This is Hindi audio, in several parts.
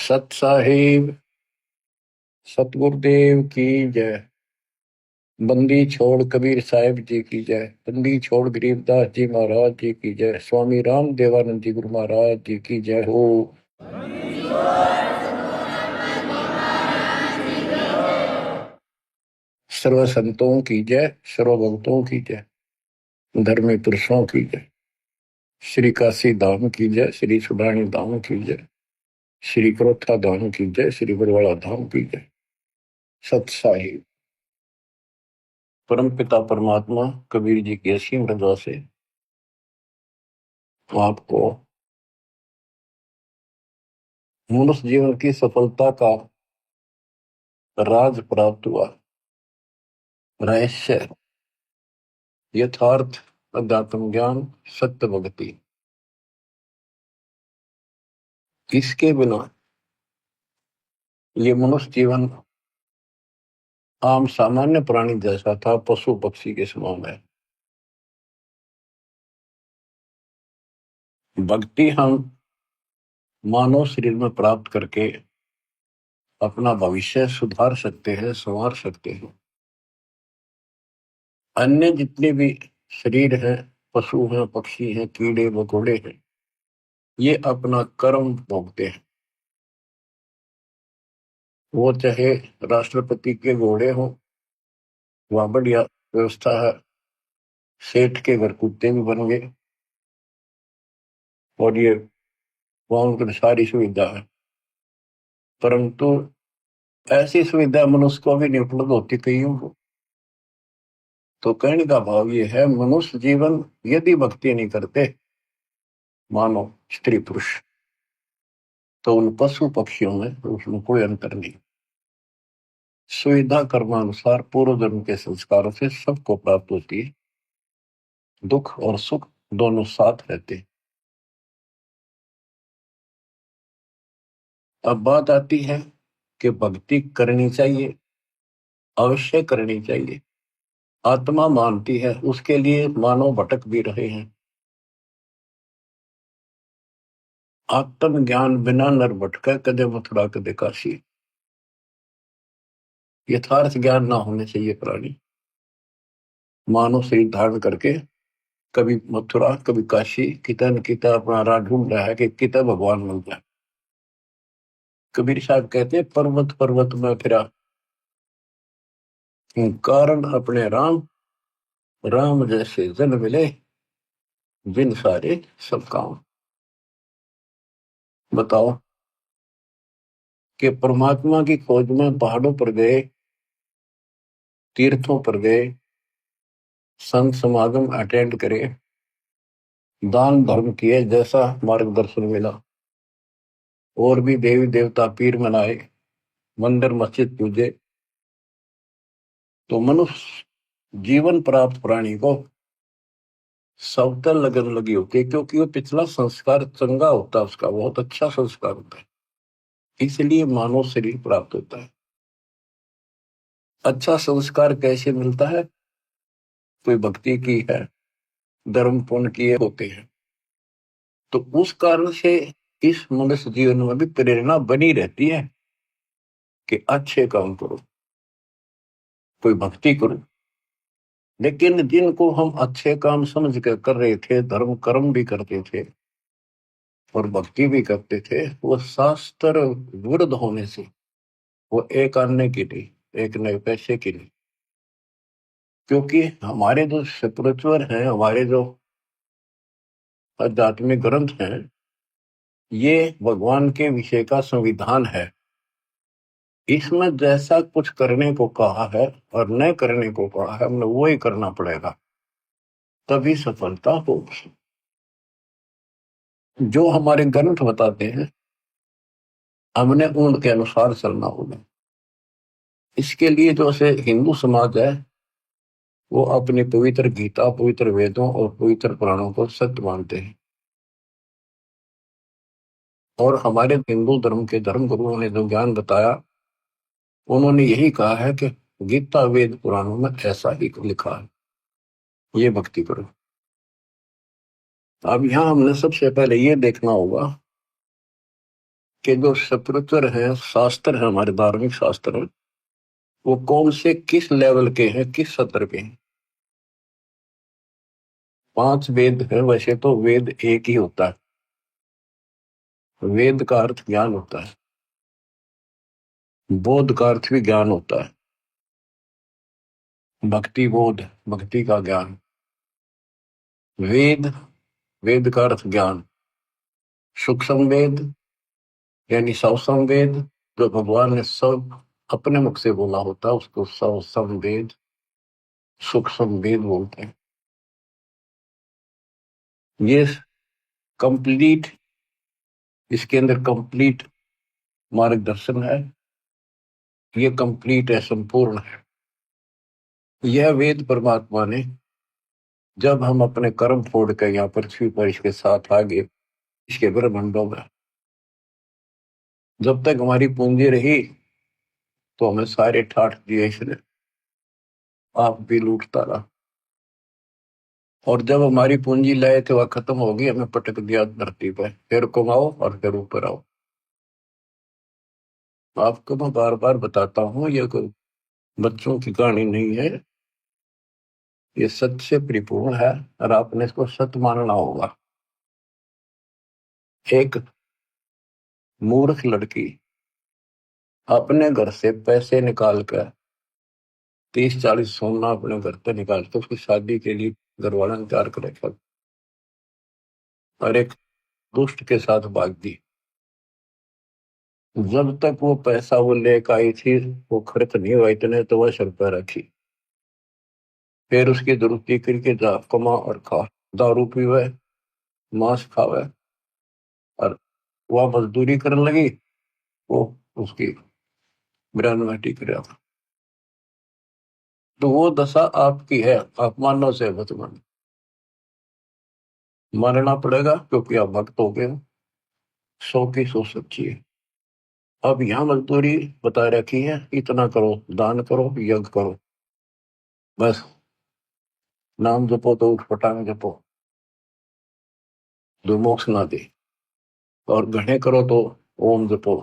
सत साहिब सतगुरुदेव की जय। बंदी छोड़ कबीर साहिब जी की जय। बंदी छोड़ गरीबदास जी महाराज जी की जय। स्वामी राम देवानंद जी गुरु महाराज जी की जय हो। सर्व संतों की जय, सर्व भक्तों की जय, धर्मी पुरुषों की जय। श्री काशी धाम की जय, श्री सुडानी धाम की जय, श्री क्रोथा धाम की जय, श्री बरवाड़ा धाम की जय। सत साहिब परम पिता परमात्मा कबीर जी की असीम रजा से आपको मनुष्य जीवन की सफलता का राज प्राप्त हुआ। रहस्य, यथार्थ, अध्यात्म ज्ञान, सत्य भक्ति। इसके बिना ये मनुष्य जीवन आम सामान्य प्राणी जैसा था, पशु पक्षी के समान है। भक्ति हम मानव शरीर में प्राप्त करके अपना भविष्य सुधार सकते हैं, संवार सकते हैं। अन्य जितने भी शरीर हैं, पशु हैं, पक्षी हैं, कीड़े मकोड़े हैं, ये अपना कर्म भोगते हैं। वो चाहे राष्ट्रपति के घोड़े हों, वहां बढ़िया व्यवस्था है, सेठ के घर कुत्ते भी बन गए और ये वहां उनकी सारी सुविधा है। परंतु ऐसी सुविधा मनुष्य को भी नहीं उपलब्ध होती कईयों को। तो कहने का भाव ये है, मनुष्य जीवन यदि भक्ति नहीं करते मानो स्त्री पुरुष, तो उन पशु पक्षियों में उसमें कोई अंतर नहीं। सुविधा कर्मानुसार पूर्व जन्म के संस्कारों से सबको प्राप्त होती है। दुख और सुख दोनों साथ रहते हैं। अब बात आती है कि भक्ति करनी चाहिए, अवश्य करनी चाहिए। आत्मा मानती है, उसके लिए मानव भटक भी रहे हैं। आत्म ज्ञान बिना नर भटका कदे मथुरा कदे काशी। यथार्थ ज्ञान ना होने चाहिए प्राणी। मानव शरीर धारण करके कभी मथुरा कभी काशी, किता न किता अपना राह ढूंढ रहा है कि किता भगवान मिल जाए। कबीर साहब कहते हैं, पर्वत पर्वत में फिरा, कारण अपने राम, राम जैसे जन मिले, बिन सारे सब काम। बताओ कि परमात्मा की खोज में पहाड़ों पर गए, तीर्थों पर गए, संत समागम अटेंड करे, दान धर्म किए, जैसा मार्गदर्शन मिला, और भी देवी देवता पीर मनाए, मंदिर मस्जिद पूजे, तो मनुष्य जीवन प्राप्त प्राणी को सबतर लगन लगी होती है, क्योंकि वो पिछला संस्कार चंगा होता है, उसका बहुत अच्छा संस्कार होता है, इसलिए मानव शरीर प्राप्त होता है। अच्छा संस्कार कैसे मिलता है? कोई भक्ति की है, धर्म पुण्य किए होते हैं, तो उस कारण से इस मनुष्य जीवन में भी प्रेरणा बनी रहती है कि अच्छे काम करो, कोई भक्ति करो। लेकिन जिनको हम अच्छे काम समझ कर कर रहे थे, धर्म कर्म भी करते थे और भक्ति भी करते थे, वो शास्त्र विरुद्ध होने से, वो एक आने की नहीं, एक नए पैसे की नहीं। क्योंकि हमारे जो स्पिरिचुअल हैं, हमारे जो आध्यात्मिक ग्रंथ हैं, ये भगवान के विषय का संविधान है। इसमें जैसा कुछ करने को कहा है और न करने को कहा है, हमें वो ही करना पड़ेगा, तभी सफलता होगी। जो हमारे ग्रंथ बताते हैं, हमने उनके अनुसार चलना होगा। इसके लिए जो से हिंदू समाज है, वो अपनी पवित्र गीता, पवित्र वेदों और पवित्र पुराणों को सत्य मानते हैं। और हमारे हिंदू धर्म के धर्म गुरुओं ने जो ज्ञान बताया, उन्होंने यही कहा है कि गीता वेद पुराणों में ऐसा ही लिखा है, ये भक्ति करो। अब यहां हमने सबसे पहले ये देखना होगा कि जो स्पिरिचुअल है, शास्त्र है, हमारे धार्मिक शास्त्र है, वो कौन से किस लेवल के हैं, किस स्तर के हैं। 5 वेद है, वैसे तो वेद एक ही होता है। वेद का अर्थ ज्ञान होता है, बोध का अर्थ भी ज्ञान होता है। भक्ति बोध, भक्ति का ज्ञान। वेद, वेद का अर्थ ज्ञान। सूक्ष्म वेद यानी सवसम वेद, जो भगवान ने सब अपने मुख से बोला होता है, उसको सवसम वेद, सूक्ष्म वेद बोलते हैं। ये कंप्लीट, इसके अंदर कंप्लीट मार्गदर्शन है, ये कंप्लीट है, संपूर्ण है। यह वेद परमात्मा ने, जब हम अपने कर्म छोड़ कर यहाँ पृथ्वी पर इसके साथ आगे, इसके ब्रह्मांडों में, जब तक हमारी पूंजी रही तो हमें सारे ठाठ दिए इसने, आप भी लूटता रहा। और जब हमारी पूंजी लय के वह खत्म होगी, हमें पटक दिया धरती पर, फिर कमाओ और फिर ऊपर आओ। आपको मैं बार बार बताता हूँ, ये कोई बच्चों की कहानी नहीं है, ये सच से परिपूर्ण है और आपने इसको सत्य मानना होगा। एक मूर्ख लड़की अपने घर से पैसे निकाल कर, 30-40 सोना अपने घर से निकाल कर उसकी शादी के लिए घर वाला ने तैयार कर रखा, और एक दुष्ट के साथ भाग दी। जब तक वो पैसा वो लेकर आई थी, वो खर्च नहीं हुआ इतने, तो वह सर पर रखी। फिर उसकी दुरुस्ती करके जा कमा और खा, दारू पीवे, मांस खावे, और वह मजदूरी करने लगी, वो उसकी ग्रेजुएटी कर रहा था। तो वो दशा आपकी है, आप मानव से मत मान, मानना पड़ेगा, क्योंकि आप भक्त हो गए। 100 की 100 सच्ची है। अब यहाँ मजदूरी बता रखी है, इतना करो, दान करो, यज्ञ करो, बस। नाम जपो तो उठ पटांग जपो, जो मोक्ष ना दे। और घने करो तो ओम जपो।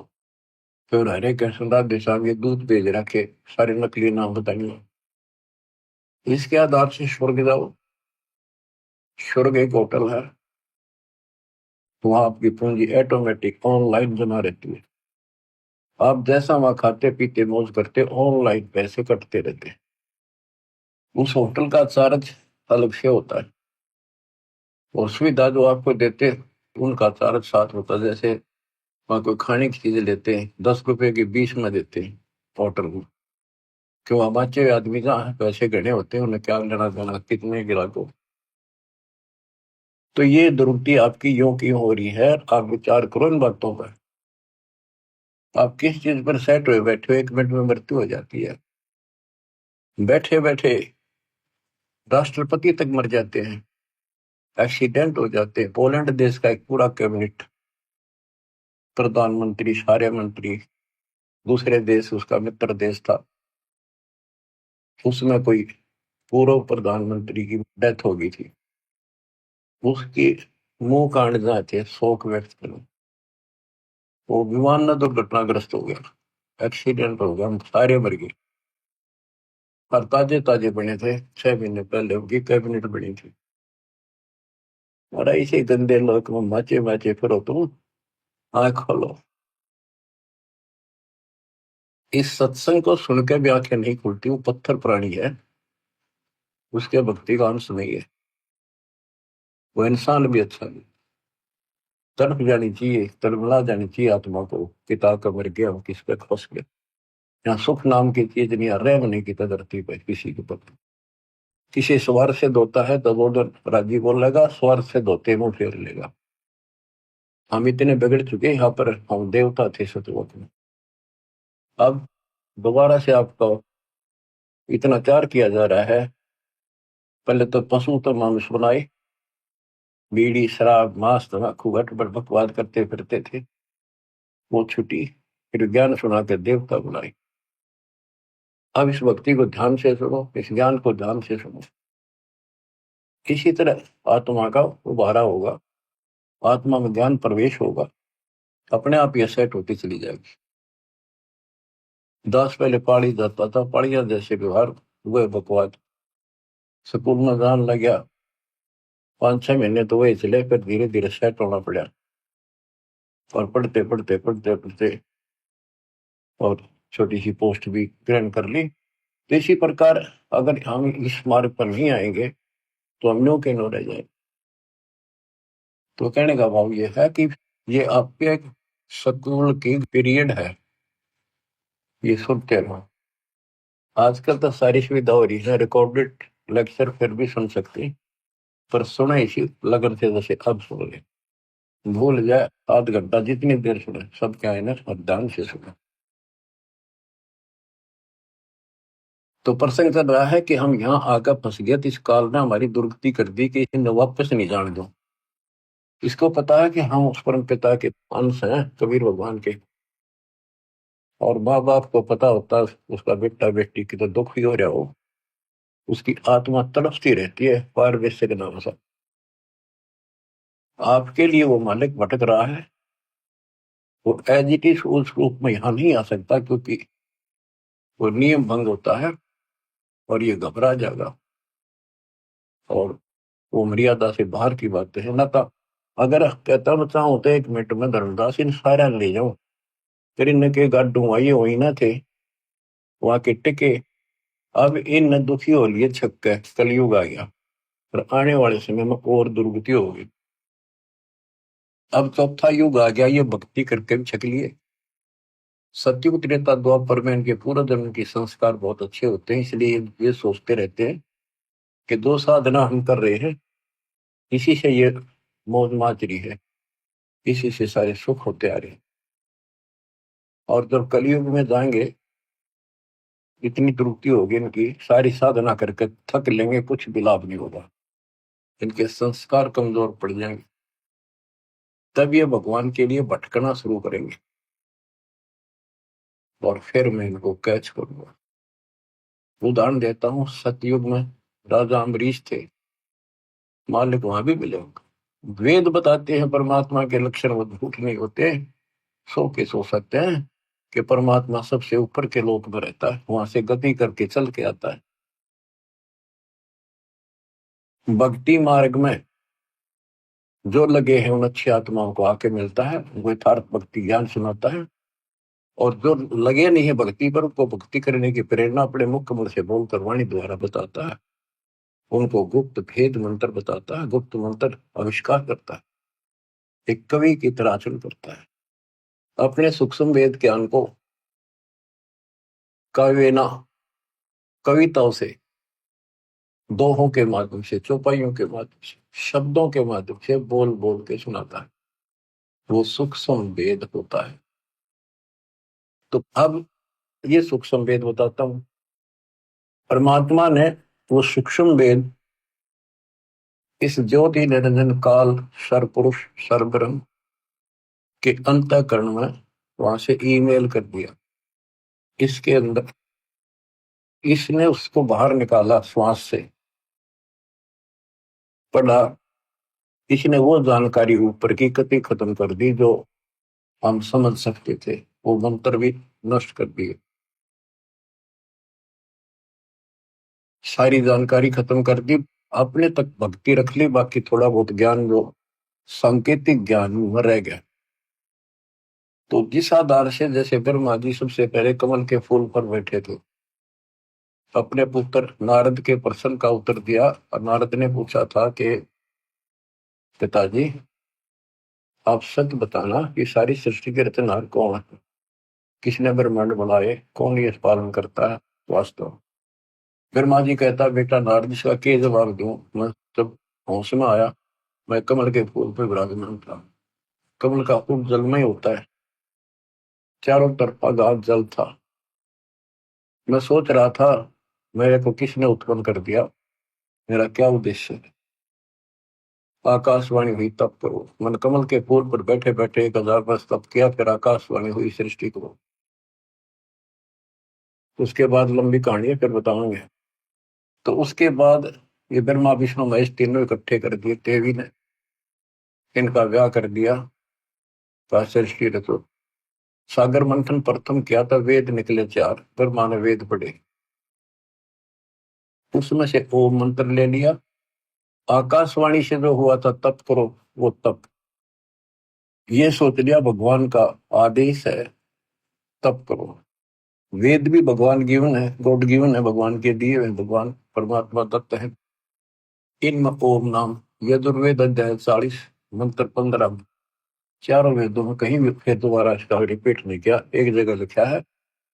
फिर हरे कृष्ण राधे श्याम ये दूध भेज रखे, सारे नकली नाम बताएंगे। इसके आधार से स्वर्ग जाओ। स्वर्ग एक होटल है, वहां आपकी पूंजी ऑटोमेटिक ऑनलाइन जमा रहती है। आप जैसा वहां खाते पीते मौज करते, ऑनलाइन पैसे कटते रहते हैं। उस होटल का चार्ज अलग से होता है, और सुविधा जो आपको देते हैं, उनका चार्ज साथ होता है। जैसे वहां कोई खाने की चीजें लेते हैं, 10 रुपए की 20 में देते हैं होटल में। क्यों, हमारे आदमी जहाँ पैसे गणे होते हैं, उन्हें क्या लेना देना कितने गिरा को। तो ये दुर्गति आपकी यूं की हो रही है, आप विचार करो इन बातों पर। आप किस चीज पर सेट हुए बैठे हो, 1 मिनट में मृत्यु हो जाती है। बैठे बैठे राष्ट्रपति तक मर जाते हैं, एक्सीडेंट हो जाते हैं। पोलैंड देश का एक पूरा कैबिनेट, प्रधानमंत्री, सारे मंत्री, दूसरे देश, उसका मित्र देश था, उसमें कोई पूर्व प्रधानमंत्री की डेथ हो गई थी। उसकी मुंह कांड जाते, शोक व्यक्त करो। वो विमान न दुर्घटनाग्रस्त हो गया, एक्सीडेंट हो गया, हम सारे मर गए। और ताजे ताजे बने थे, 6 महीने पहले उनकी कैबिनेट बनी थी। और ऐसे गंदे लोग में माचे माचे फिरो तुम, आंख खोलो। इस सत्संग को सुन के भी आंखें नहीं खुलती, वो पत्थर प्राणी है, उसके भक्ति का अंश नहीं है, वो इंसान भी अच्छा नहीं। तड़प जानी चाहिए, तड़पला जानी चाहिए आत्मा को, किताब का मर गया वो किस पे फंस गया। यहाँ सुख नाम की चीज नहीं, रैम नहीं की धरती पर किसी के प्रति। किसी स्वर से धोता है तो वो राजी बोलेगा, स्वर से धोते मुंह फेर लेगा। हम इतने बिगड़ चुके, यहाँ पर हम देवता थे सतलोक में। अब दोबारा से आपको इतना प्यार किया जा रहा है। पहले तो पशु तो मानुष बनाए, बीड़ी शराब मांस तम्बाकू गटबड़ बकवाद करते फिरते थे, वो छुटी। फिर ज्ञान सुना के देवता बुलाए। अब इस भक्ति को ध्यान से सुनो, इस ज्ञान को ध्यान से सुनो। किसी तरह आत्मा का उबारा होगा, आत्मा में ज्ञान प्रवेश होगा, अपने आप ये सेट होती चली जाएगी। दास पहले पाली जाता था, पाड़िया जैसे व्यवहार हुए बकवाद। स्कूल में जान लग गया, 5-6 महीने तो वही चले, फिर धीरे धीरे सेट होना पड़ा। और पढ़ते पढ़ते पढ़ते पढ़ते और छोटी सी पोस्ट भी ग्रहण कर ली। तो इसी प्रकार अगर हम इस मार्ग पर नहीं आएंगे तो हम नो के नो रह जाएंगे। तो कहने का भाव ये है कि ये आपके एक स्कूल की पीरियड है, ये सुनते रहो। आजकल तो सारी सुविधा हो रही है, रिकॉर्डेड लेक्चर फिर भी सुन सकते हैं, पर सुने इसी लगन से जैसे अब सुन ले। भूल जाए आध घंटा जितनी देर सुने, सब क्या है ना, और ध्यान से सुने। तो प्रसंग चल रहा है कि हम यहाँ आकर फंस गए, तो इस काल ने हमारी दुर्गति कर दी कि इन्हें वापस नहीं जाने दो। इसको पता है कि हम उस परम पिता के अंश हैं, कबीर भगवान के। और माँ बाप को पता होता है उसका बेटा बेटी की तो दुख ही हो रहा हो, उसकी आत्मा तड़पती रहती है पार वैसे के नाम से। आपके लिए वो मालिक भटक रहा है, वो एज इट इज उस रूप में यहाँ नहीं आ सकता, क्योंकि वो नियम भंग होता है और ये घबरा जाएगा। और वो मर्यादा से बाहर की बातें है ना। तो अगर कहता बच्चा होते 1 मिनट में धर्मदास इन सारा ले जाओ, फिर इनके गाडू आई हुई ना थे वहां के टिके। अब इन दुखी हो लिए छक्के, कलयुग आ गया और आने वाले समय में और दुर्गति होगी। अब चौथा युग आ गया, ये भक्ति करके भी छक लिए। सतयुग त्रेता द्वापर में इनके पूर्व जन्म के संस्कार बहुत अच्छे होते हैं, इसलिए ये सोचते रहते हैं कि दो साधना हम कर रहे हैं, इसी से ये मौज माच रही है, इसी से सारे सुख होते आ रहे हैं। और जब कलयुग में जाएंगे, इतनी त्रुटि होगी इनकी, सारी साधना करके थक लेंगे, कुछ भी लाभ नहीं होगा, इनके संस्कार कमजोर पड़ जाएंगे। तब ये भगवान के लिए भटकना शुरू करेंगे और फिर मैं इनको कैच करूंगा। उदाहरण देता हूँ, सतयुग में राजा अम्बरीश थे, मालिक वहां भी मिले होंगे। वेद बताते हैं परमात्मा के लक्षण वो झूठ नहीं होते, सो के सो सकते हैं कि परमात्मा सबसे ऊपर के लोक में रहता है, वहां से गति करके चल के आता है। भक्ति मार्ग में जो लगे हैं उन अच्छी आत्माओं को आके मिलता है, वो यथार्थ भक्ति ज्ञान सुनाता है। और जो लगे नहीं है भक्ति पर, उनको भक्ति करने की प्रेरणा अपने मुख्य मुख से बोलकर वाणी द्वारा बताता है, उनको गुप्त भेद मंत्र बताता है, गुप्त मंत्र आविष्कार करता है, एक कवि की तरह आचरण करता है। अपने सूक्ष्म वेद ज्ञान को काव्यना, कविताओं से, दोहों के माध्यम से, चौपाइयों के माध्यम से, शब्दों के माध्यम से बोल बोल के सुनाता है, वो सूक्ष्म वेद होता है। तो अब ये सूक्ष्म वेद बताता हूं, परमात्मा ने वो सूक्ष्म वेद इस ज्योति निरंजन काल सर्वपुरुष सर्वब्रह्म के अंतःकरण में वहां से ईमेल कर दिया। इसके अंदर इसने उसको बाहर निकाला, श्वास से पढ़ा, इसने वो जानकारी ऊपर की कति खत्म कर दी जो हम समझ सकते थे, वो मंत्र भी नष्ट कर दिए, सारी जानकारी खत्म कर दी, अपने तक भक्ति रख ली, बाकी थोड़ा बहुत ज्ञान जो सांकेतिक ज्ञान में रह गया। तो जिस आधार से, जैसे ब्रह्मा जी सबसे पहले कमल के फूल पर बैठे थे, अपने पुत्र नारद के प्रश्न का उत्तर दिया, और नारद ने पूछा था कि पिताजी आप सत्य बताना कि सारी सृष्टि के रचनहार कौन है, किसने ब्रह्मांड बनाए, कौन ये पालन करता है वास्तव। ब्रह्मा जी कहता, बेटा नारद इसका क्या जवाब दूं, मैं जब होश में आया मैं कमल के फूल पर विराजमान था, कमल का फूल जलमय होता है, चारों तरफ आगाध जल था। मैं सोच रहा था मेरे को किसने उत्पन्न कर दिया, मेरा क्या उद्देश्य है। आकाशवाणी हुई तप करो, मन कमल के फूल पर बैठे बैठे 1000 वर्ष तप किया, फिर आकाशवाणी हुई सृष्टि को। उसके बाद लंबी कहानी है, फिर बताऊंगे। तो उसके बाद ये ब्रह्मा विष्णु महेश तीनों इकट्ठे कर दिए, देवी ने इनका ब्याह कर दिया, पास ऋषि रखो। सागर मंथन प्रथम किया था, वेद निकले 4, ब्रह्मा ने वेद पढ़े, उसमें से ओम मंत्र ले लिया। आकाशवाणी से जो हुआ था तप करो, वो तप, ये सोच लिया भगवान का आदेश है, तप करो। वेद भी भगवान गिवन है, गॉड गिवन है, भगवान के दिए हुए, भगवान परमात्मा तत्व है। इनमें ओम नाम, यजुर्वेद अध्याय 40 मंत्र 15, चारों वेदों में कहीं भी फिर दोबारा इसका रिपीट नहीं किया, एक जगह लिखा है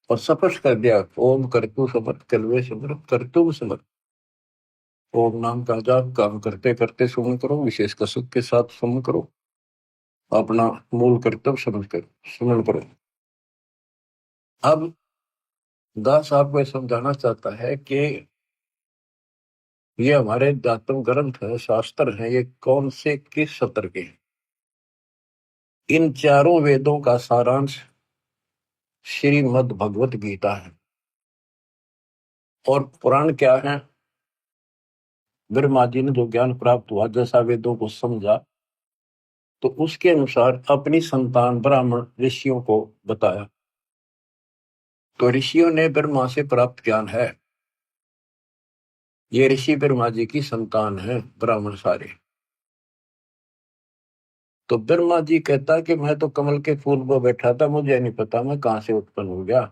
और स्पष्ट कर दिया, ओम करतु समर्थ कलवे समर्थ करतुम समर्थ। ओम नाम का जाप काम करते करते सुमन करो, विशेष कसक के साथ सुमन करो, अपना मूल कर्तव्य समझ कर सुमन करो। अब दास आपको समझाना चाहता है कि ये हमारे दातम ग्रंथ है, शास्त्र है, ये कौन से किस सत्र के? इन चारों वेदों का सारांश श्रीमद् भगवत गीता है। और पुराण क्या है? ब्रह्मा जी ने जो ज्ञान प्राप्त हुआ, जैसा वेदों को समझा, तो उसके अनुसार अपनी संतान ब्राह्मण ऋषियों को बताया। तो ऋषियों ने ब्रह्मा से प्राप्त ज्ञान है, ये ऋषि ब्रह्मा जी की संतान है ब्राह्मण सारे। तो ब्रह्मा जी कहता कि मैं तो कमल के फूल पर बैठा था, मुझे नहीं पता मैं कहां से उत्पन्न हो गया।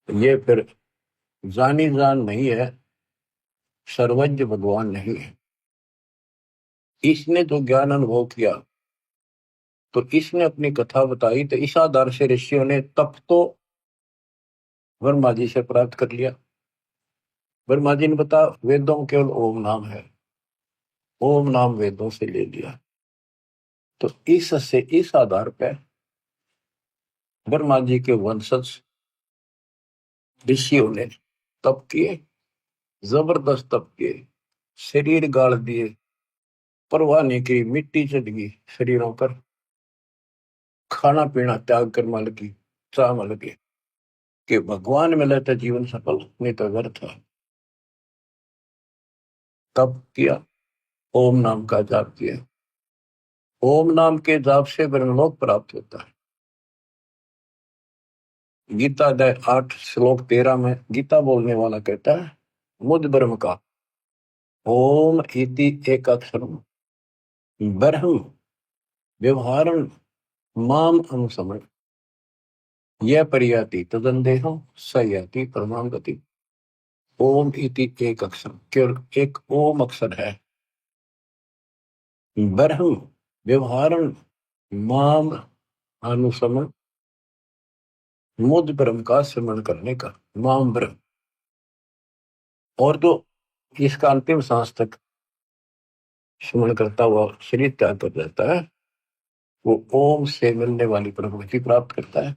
ये फिर जानी जान नहीं है, सर्वज्ञ भगवान नहीं है। इसने जो ज्ञान अनुभव किया, तो इसने अपनी कथा बताई, तो इस आधार से ऋषियों ने तप तो ब्रह्मा जी से प्राप्त कर लिया। ब्रह्मा जी ने बता, वेदों में केवल ओम नाम है, ओम नाम वेदों से ले लिया। तो इस आधार पर ब्रह्मा जी के वंशज ऋषियों ने तप किए, जबरदस्त तप किए, शरीर गाड़ दिए, परवाह नहीं की, मिट्टी चढ़ गई शरीरों पर, खाना पीना त्याग कर मल की चाह मल के कि भगवान मिले तो जीवन सफल, नहीं तो व्यर्थ है। तप किया, ओम नाम का जाप किया। ओम नाम के जाप से ब्रह्मलोक प्राप्त होता है। गीता अध्याय 8 श्लोक 13 में गीता बोलने वाला कहता है, मुझ ब्रह्म का ओम इति एक अक्षर ब्रह्म व्यवहारं माम अनुसमण यह परियाति तदंदेहम सयाति परमाम गति। ओम इति एक अक्षर, केवल एक ओम अक्षर है, ब्रह्म व्यवहारं माम अनुसमण, मुझ ब्रह्म का स्मरण करने का, माम ब्रह्म। और तो इसका अंतिम सांस तक स्मरण करता हुआ शरीर त्याग कर जाता है, वो ओम से मिलने वाली प्रभुति प्राप्त करता है।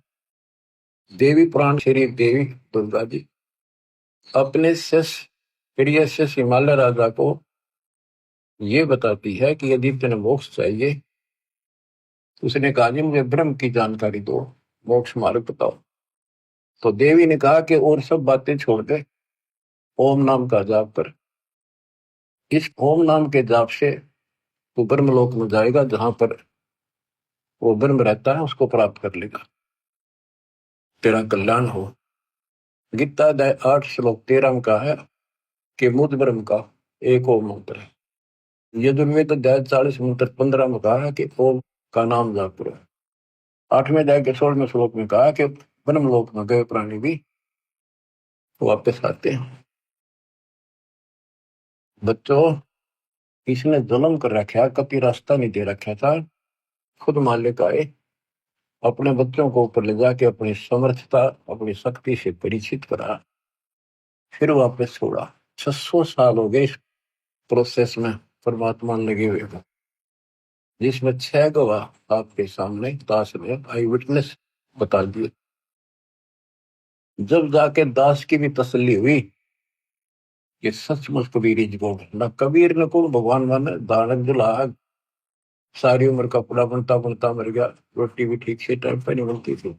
देवी पुराण शरीर देवी दुर्गा जी अपने शिष्य प्रिय शिष्य हिमालय राजा को ये बताती है कि यदि तेने मोक्ष चाहिए, उसने कहा जी मुझे ब्रह्म की जानकारी दो, मोक्ष मार्ग बताओ। तो देवी ने कहा कि और सब बातें छोड़ दे, ओम नाम का जाप कर। इस ओम नाम के जाप से तू ब्रह्मलोक में जाएगा, जहां पर वो ब्रह्म रहता है उसको प्राप्त कर लेगा, तेरा कल्याण हो। गीता अध्याय 8 श्लोक 13 में कहा है कि मुझ ब्रह्म का एक ओम मंत्र है। यजुर्वेद अध्याय 40 मंत्र 15 में कहा है कि ओम का नाम जाप करो। 8वें अध्याय के 16वें श्लोक में कहा कि ब्रह्मलोक में गए प्राणी भी वापस आते हैं। बच्चों, इसने जुल्म कर रखा, कभी रास्ता नहीं दे रखा था। खुद मालिक आए, अपने बच्चों को ऊपर ले जाके अपनी समर्थता अपनी शक्ति से परिचित करा, फिर वापस छोड़ा। 600 साल हो गए इस प्रोसेस में परमात्मा लगे हुए हैं, जिसमें 6 गवाह आपके सामने दास ने आई विटनेस बता दिए। जब जाके दास की भी तसल्ली हुई कि सचमुच कबीर ही को न कबीर न को भगवान मान दानक दुल्हा, सारी उम्र कपड़ा बनता बनता मर गया, रोटी भी ठीक से टाइम पर नहीं बनती थी,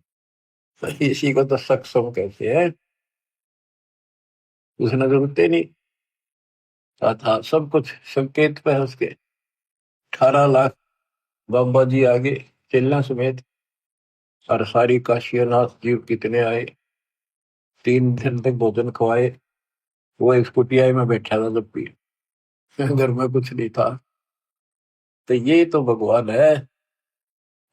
इसी को तो सक्षम कहते हैं। उसने जरूरत ही नहीं था, सब कुछ संकेत पे है उसके। 18 लाख बाबा जी आगे चेला समेत और सारी काशीनाथ जीव कितने आए, 3 दिन तक भोजन खवाए। वो एक कुटिया में बैठा था जब भी, घर में कुछ नहीं था। तो ये तो भगवान है,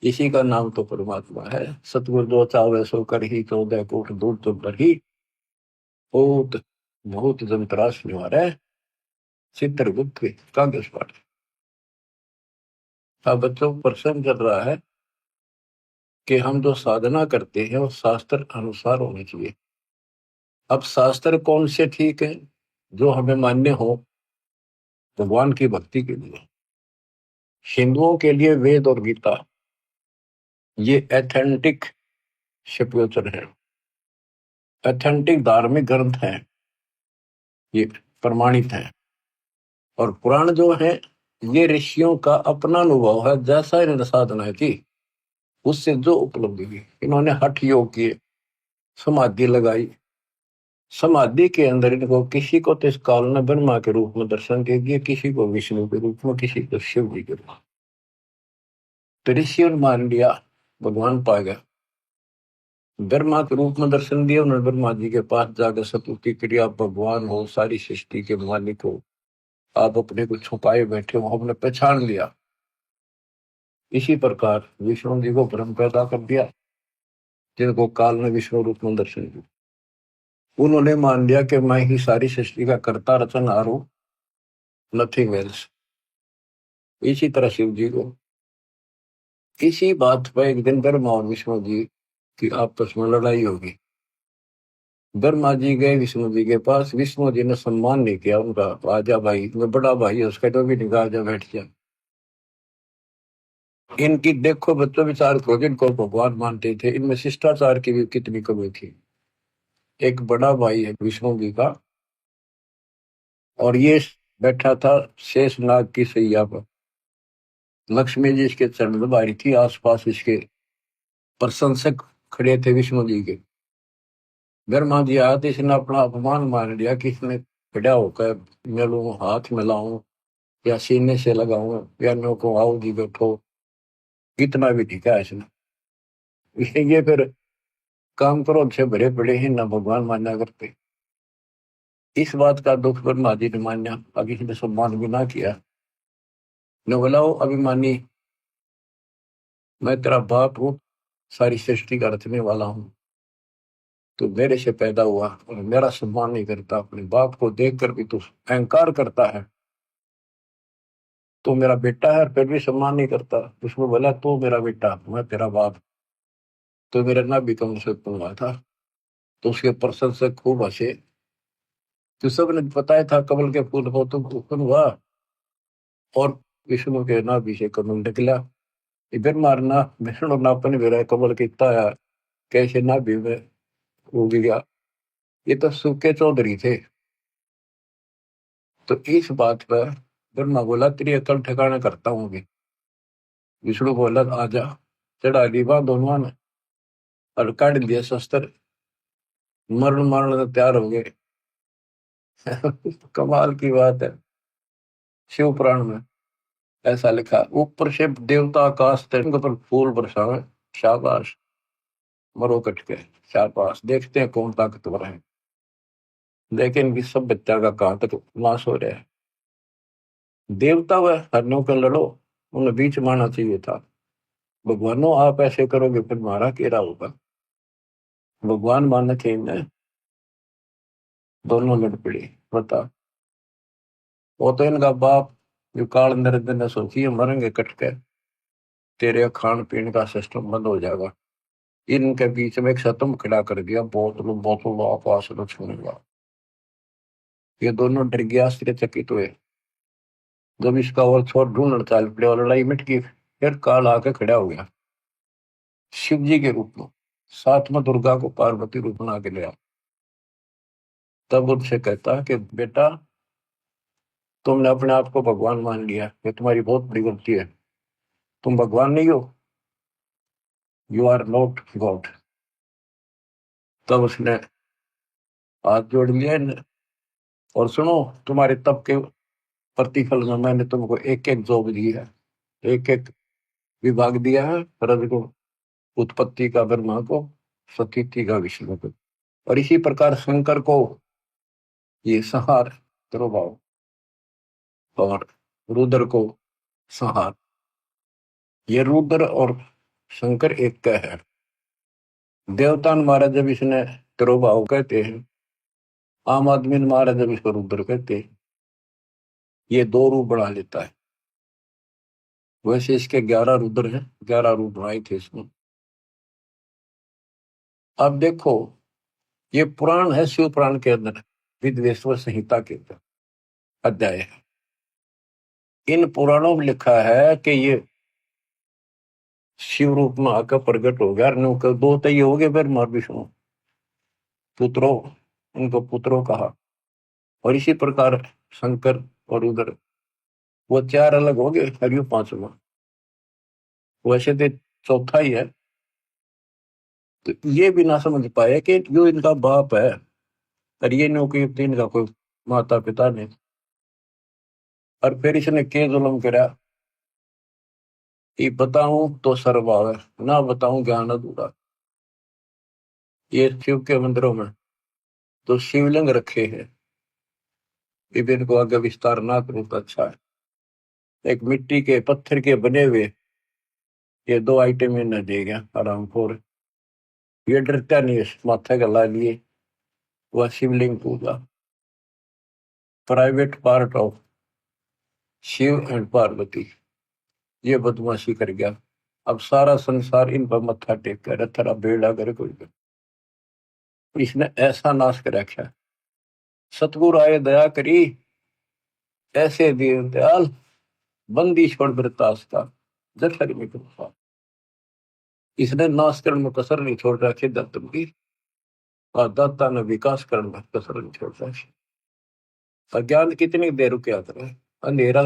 इसी का नाम तो परमात्मा है। सतगुरु जो चावे सो कर ही, 14 कोट दूर तो ही। बहुत बहुत जंतराश निवार है, चित्रगुप्त कागज पाठ। अब बच्चों को प्रश्न कर रहा है कि हम जो साधना करते हैं वो शास्त्र अनुसार होनी चाहिए। अब शास्त्र कौन से ठीक है? जो हमें मान्य हो भगवान की भक्ति के लिए। हिंदुओं के लिए वेद और गीता ये एथेंटिक शिवचर है, एथेंटिक धार्मिक ग्रंथ है, ये प्रमाणित है। और पुराण जो है ये ऋषियों का अपना अनुभव है, जैसा इन्होंने साधना की उससे जो उपलब्धि हुई। इन्होंने हठ योग किए, समाधि लगाई, समाधि के अंदर इनको किसी को तो इस काल ने ब्रह्मा के रूप में दर्शन दे दिए, किसी को विष्णु के रूप में, किसी को शिव जी के रूप में। तो ऋषि ने मान लिया भगवान पा गया, ब्रह्मा के रूप में दर्शन दिया उन्होंने। ब्रह्मा जी के पास जाकर स्तुति करी, आप भगवान हो, सारी सृष्टि के मालिक हो, आप अपने को छुपाए बैठे हो, हमने पहचान लिया। इसी प्रकार विष्णु जी को भ्रम पैदा कर दिया, जिनको काल ने विष्णु रूप में दर्शन दिया। उन्होंने मान लिया कि मैं ही सारी सृष्टि का कर्ता रचनहार हूं, नथिंग एल्स। इसी तरह शिव जी को। इसी बात पर एक दिन ब्रह्मा और विष्णु जी की आपस में लड़ाई होगी। ब्रह्मा जी गए विष्णु जी के पास, विष्णु जी ने सम्मान नहीं किया उनका, आजा भाई, मैं बड़ा भाई है उसका, तो भी नहीं कहा आजा बैठ जा। इनकी देखो बच्चों विचार करो, जिनको भगवान मानते थे इनमें शिष्टाचार की भी कितनी कमी थी। एक बड़ा भाई है विष्णु जी का, और ये बैठा था शेषनाग की सैया पर। लक्ष्मी जी इसके चरण दबारी थी, आसपास इसके प्रशंसक खड़े थे विष्णु जी के। ब्रह्मा जी आया तो इसने अपना अपमान मान लिया कि इसने खड़ा होकर मिलूं, हाथ मिलाऊं या सीने से लगाऊं या नो को आओ जी बैठो, कितना भी ठीक है इसने। ये फिर काम करो अच्छे भरे पड़े ही ना, भगवान मान्या करते। इस बात का दुख ब्रह्मा जी ने मान्या, अभी इसने सम्मान भी ना किया। न बोला वो अभिमानी, मैं तेरा बाप हूँ, सारी सृष्टि का रचने वाला हूँ, तो मेरे से पैदा हुआ और मेरा सम्मान नहीं करता, अपने बाप को देखकर भी तू अहंकार करता है, तू मेरा बेटा है और फिर भी सम्मान नहीं करता। उसमें बोला तू मेरा बेटा, मैं तेरा बाप, तो मेरा ना भी कम से हुआ था। तो उसके प्रशंसक खूब हंसे। तो सबने बताया था कमल के फूल हो तुम उत्पन्न हुआ, और विष्णु के नाभि से कमल निकला। इधर मारना विष्णु नापन भी रहा कमल कितना यार, कैसे नाभि में उग गया। ये तो सूखे चौधरी थे। तो इस बात पर ब्रह्मा बोला तेरी अकल ठिकाना करता हूँ अभी। विष्णु बोला आजा, चढ़ा ली बात दोनों ने और काट दिया शस्त्र, मरण मरण तैयार हो गए। कमाल की बात है। शिव पुराण में ऐसा लिखा, ऊपर से देवता आकाश तिरंग पर फूल बरसावे, शाबाश, मरो कट के, शाबाश, देखते हैं कौन ताकतवर है। लेकिन इनकी सब बच्चा का कहां तक नाश हो रहा है। देवता व हरणों का लड़ो, उन्हें बीच मारना चाहिए था। भगवानों आप ऐसे करोगे फिर मारा केरा होगा। भगवान मान के इन्हें दोनों लड़ पड़ी। बता, वो तो इनका बाप जो काल नरेंद्र ने सोची है मरेंगे कट के, तेरे खान पीने का सिस्टम बंद हो जाएगा। इनके बीच में एक सतम खड़ा कर दिया, बोतलों बोतलों आपास छूने लगा। ये दोनों डर गया, आश्चर्यचकित हुए। जब इसका और छोर ढूंढ चाल पड़े और लड़ाई मिट गई, फिर काल आके खड़ा हो गया शिव जी के रूप में, साथ में दुर्गा को पार्वती रूप बना के लिया। तब उनसे कहता कि बेटा तुमने अपने आप को भगवान मान लिया, ये तुम्हारी बहुत बड़ी गलती है। तुम भगवान नहीं हो, यू आर नॉट गॉड। तब उसने हाथ जोड़ लिया और सुनो, तुम्हारे तप के प्रतिफल में मैंने तुमको एक एक जॉब दी है, एक एक विभाग दिया है, रजगुण उत्पत्ति का ब्रह्मा को, स्थिति का विष्णु को। और इसी प्रकार शंकर को ये संहार तिरुभाव, और रुद्र को संहार। ये रुद्र और शंकर एक का है। देवता महाराज जब इसने तिरुभाव कहते हैं, आम आदमी महाराज जब इसको रुद्र कहते हैं, ये दो रूप बना लेता है। वैसे इसके 11 रुद्र हैं, 11 रूप बनाए थे इसमें। अब देखो, ये पुराण है, शिव पुराण के अंदर विद्वेश्वर संहिता के अंदर अध्याय है। इन पुराणों में लिखा है कि ये शिव रूप में आकर प्रकट हो गया। दो तो ये हो गए, फिर मार विष्णु पुत्रों, उनको पुत्रों कहा। और इसी प्रकार शंकर और रुद्र, वो 4 अलग हो गए, हरियो 5वां। वैसे तो चौथा ही है। तो ये भी ना समझ पाए कि जो इनका बाप है, और ये नौकरी इनका कोई माता पिता नहीं। और फिर इसने के जुल्म करा कि बताऊं तो सर्वभाव है, ना बताऊं ज्ञान अधूरा। ये शिव के मंदिरों में तो शिवलिंग रखे हैं, विभिन्न को आगे विस्तार ना करूं तो अच्छा है। एक मिट्टी के पत्थर के बने हुए ये 2 आइटम इन्हें दे गया आराम खोर। ये डरता नहीं है, माथा गला लिए वह शिवलिंग पूजा। Private part of Shiva and Parvati, ये बदमाशी कर गया। अब सारा संसार इन पर मत्था टेक कर थरा बेड़ा कर कोई। इसने ऐसा नाश कर रखा। सतगुरु आए दया करी, ऐसे दीन दयाल, बंदी छोड़ बरतास का जठर में कृपा। इसने नाश करने में कसर नहीं छोड़ रखी दत्तम की, और दाता ने विकास करने में कसर नहीं छोड़ रखी। अज्ञान कितनी देर रुक आता है, अंधेरा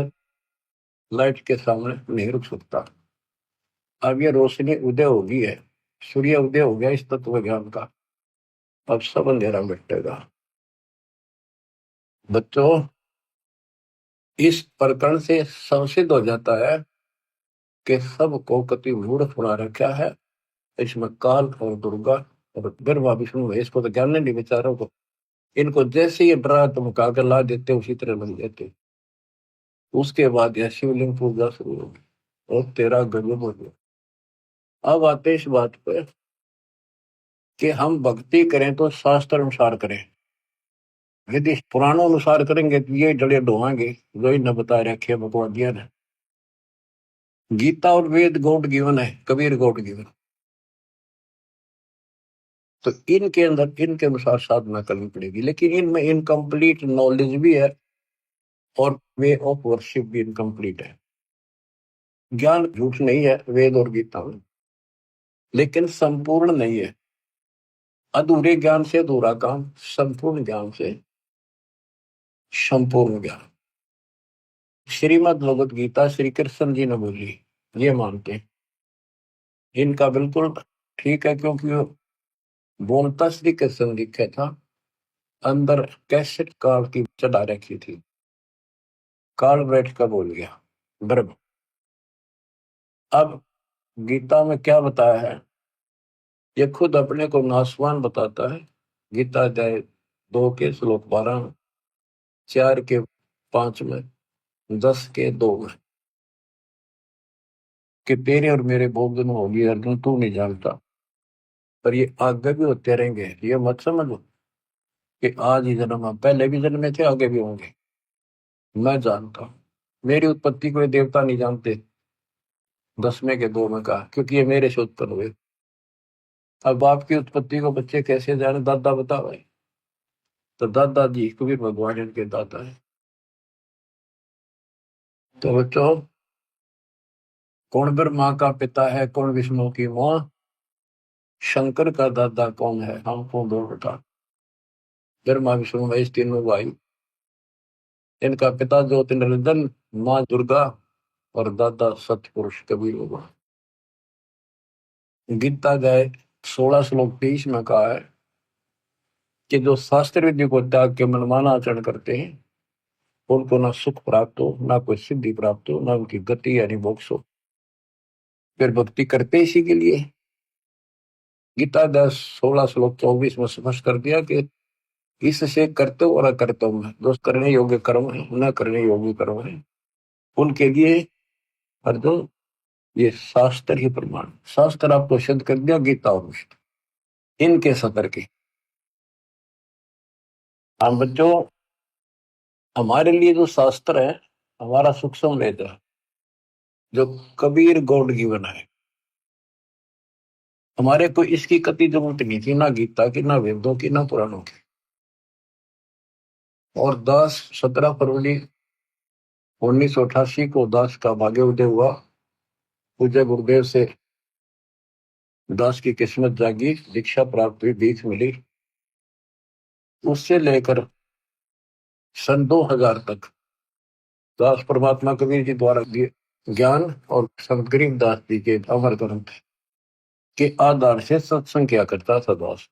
लाइट के सामने नहीं रुक सकता। अब ये रोशनी उदय होगी है, सूर्य उदय हो गया इस तत्व ज्ञान का। अब सब अंधेरा मिटेगा। बच्चों, इस प्रकरण से संसिद्ध हो जाता है कि सबको कति मूढ़ फुला रखा है। इसमें काल और दुर्गा और ब्रह्मा विष्णु है, इसको तो ज्ञान नहीं बेचारों को। इनको जैसे ये डरा धमका कर ला देते उसी तरह बन देते। उसके बाद यह शिवलिंग पूजा शुरू होगी और तेरा गजब हो गया। अब आते इस बात पर कि हम भक्ति करें तो शास्त्र अनुसार करें। यदि पुराणों अनुसार करेंगे तो ये जड़े ढोएंगे जो इन्हें बता रखे भगवादिया ने। गीता और वेद गॉड गिवन है, कबीर गॉड गिवन। तो इनके अंदर इनके अनुसार साधना करनी पड़ेगी, लेकिन इनमें इनकम्प्लीट नॉलेज भी है और वे ऑफ वर्शिप भी इनकम्प्लीट है। ज्ञान झूठ नहीं है वेद और गीता में, लेकिन संपूर्ण नहीं है। अधूरे ज्ञान से अधूरा काम, संपूर्ण ज्ञान से संपूर्ण ज्ञान। श्रीमद् भगवत गीता श्री कृष्ण जी ने बोली, ये मानते हैं। इनका बिल्कुल ठीक है, क्योंकि वो बोलता श्री कृष्ण लिखा था, अंदर कैसेट काल की चढ़ा रखी थी। काल बैठ कर बोल गया ब्रह्म। अब गीता में क्या बताया है, ये खुद अपने को नासवान बताता है। गीता अध्याय 2 के श्लोक 12 में, 4 के 5 में, 10 के 2 में, कि तेरे और मेरे बहुत दिन होगी अर्जुन, तू नहीं जानता, पर ये आगे भी होते रहेंगे। ये मत समझो कि आज ही जन्म, पहले भी जन्मे थे, आगे भी होंगे। मैं जानता हूं, मेरी उत्पत्ति को ये देवता नहीं जानते। 10वें के 2 में कहा, क्योंकि ये मेरे से उत्पन्न हुए। अब बाप की उत्पत्ति को बच्चे कैसे जाने, दादा बता भाई। तो दादाजी कबीर भगवान इनके दादा है। तो बच्चों, कौन ब्रह्मा का पिता है, कौन विष्णु की मां, शंकर का दादा कौन है, हमको दो बता। ब्रह्मा विष्णु महेश तीनों भाई। इनका पिता ज्योतिर्नंदन, मां दुर्गा और दादा सतपुरुष कबीर भगवान। गीता गए 16 श्लोक 23 में कहा है कि जो शास्त्र विधि को त्याग के मनमाना आचरण करते हैं, उनको ना सुख प्राप्त हो, ना कोई सिद्धि प्राप्त हो, ना उनकी गति यानी मोक्ष हो। फिर भक्ति करते इसी के लिए। गीता 10, 16 श्लोक 24 में स्पष्ट कर दिया कि इससे करते और अकर्तव्य में जो करने योग्य कर्म है, न करने योग्य कर्म है, उनके लिए अर्जुन ये शास्त्र ही प्रमाण। शास्त्र आपको सिद्ध कर दिया, गीता और विष्णु इनके सतर के। हम बच्चों, हमारे लिए जो शास्त्र है हमारा सूक्ष्म वेद है, जो कबीर गॉड गिवन है। हमारे को इसकी कति जरूरत नहीं थी, ना गीता की, ना वेदों की, ना पुराणों की। और 17 फरवरी 1988 को दास का भाग्य उदय हुआ। पूज्य गुरुदेव से दास की किस्मत जागी, दीक्षा प्राप्त हुई, दीख मिली। उससे लेकर सन 2000 तक दास परमात्मा कबीर जी द्वारा दिए ज्ञान और संत गरीब दास जी के अमर ग्रंथ के आधार से सत्संग किया करता था दास।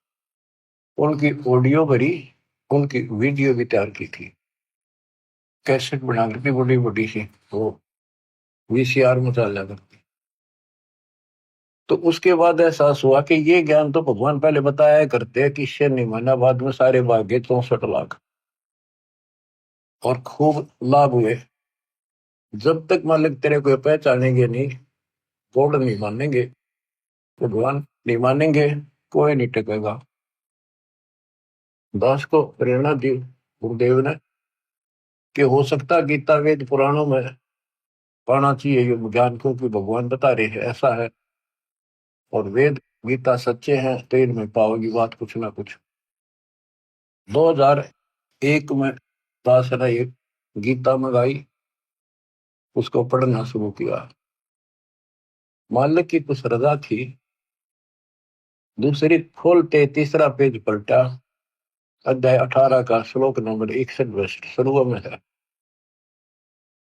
उनकी ऑडियो भरी, उनकी वीडियो भी तैयार की थी, कैसेट बना करती बड़ी बड़ी सी, वो वीसीआर में चला करती। तो उसके बाद एहसास हुआ कि ये ज्ञान तो भगवान पहले बताया करते कि इससे नहीं माना, बाद में सारे भाग्य 64 लाख और खूब लाभ हुए। जब तक मालिक तेरे को पहचानेंगे नहीं, गॉड नहीं मानेंगे, भगवान नहीं मानेंगे, कोई नहीं टिकेगा। दास को प्रेरणा दी गुरुदेव ने कि हो सकता गीता वेद पुराणों में पाना चाहिए ये ज्ञान को, कि भगवान बता रहे हैं ऐसा है, और वेद गीता सच्चे हैं तो इनमें पाओगी बात कुछ ना कुछ। 2001 में दास ने ये गीता मंगाई, उसको पढ़ना शुरू किया। मालिक की कुछ रजा थी, दूसरी खोलते तीसरा पेज पलटा, अध्याय 18 का श्लोक नंबर 61 शुरू में है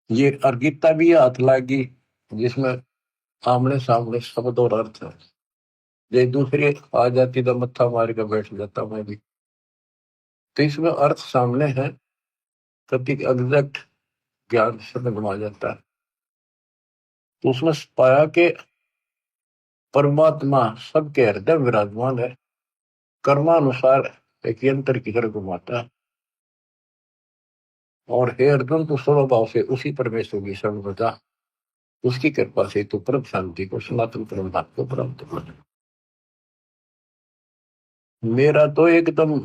ये। और गीता भी हाथ लागी जिसमें आमने सामने शब्द और अर्थ है। ये दूसरी आ जाती तो मत्था मार कर बैठ जाता मैं भी। तो इसमें अर्थ सामने है, कति एग्जैक्ट ज्ञान समझ में आ जाता है। तो उसमें पाया कि परमात्मा सबके हृदय विराजमान है, कर्मानुसार एक यंत्र की तरह घुमाता है। और हे अर्जुन, तो स्वभाव से उसी परमेश्वर की शरण बजा, उसकी कृपा से तो परम शांति को, सनातन परम धाम को प्राप्त कर। मेरा तो एकदम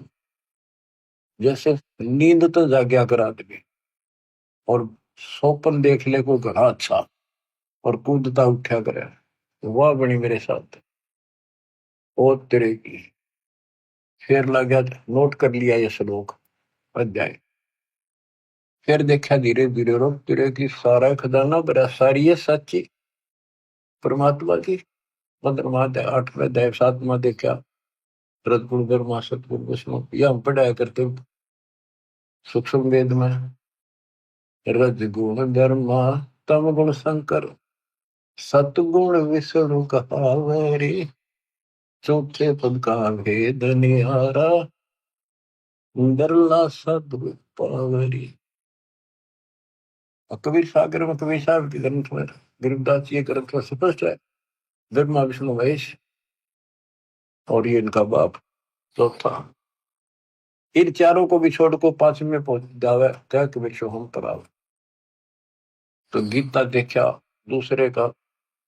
जैसे नींद तो जाग्या कर आदमी और सौपन देख ले को घना अच्छा और कूदता उठा करे, वह बनी मेरे साथ। ओ तेरे की फिर लगा, नोट कर लिया ये श्लोक अध्याय। फिर देखा धीरे धीरे रोक तेरे की सारा खजाना बड़ा सारी है सच्ची परमात्मा की। 15वां अध्याय 8वें अध्याय 7वां देखा, रजगुण धर्मा सतगुण विष्णु, यह हम पढ़ाया करते सूक्ष्म वेद में। रजगुण धर्मा तम गुण शंकर, सतगुण विष्णु कहावरी, चौथे पद का भेद निहारा, दरला सदगुण पावरी। कबीर सागर में, कबीर साहब के ग्रंथ में, गरीबदास जी के ग्रंथ में स्पष्ट है, धर्मा विष्णु महेश और ये इनका बाप चौथा। इन चारों को भी छोड़ को 5वें में पहुंच जावे क्या कि विश्व हम पराव। तो गीता देखा दूसरे का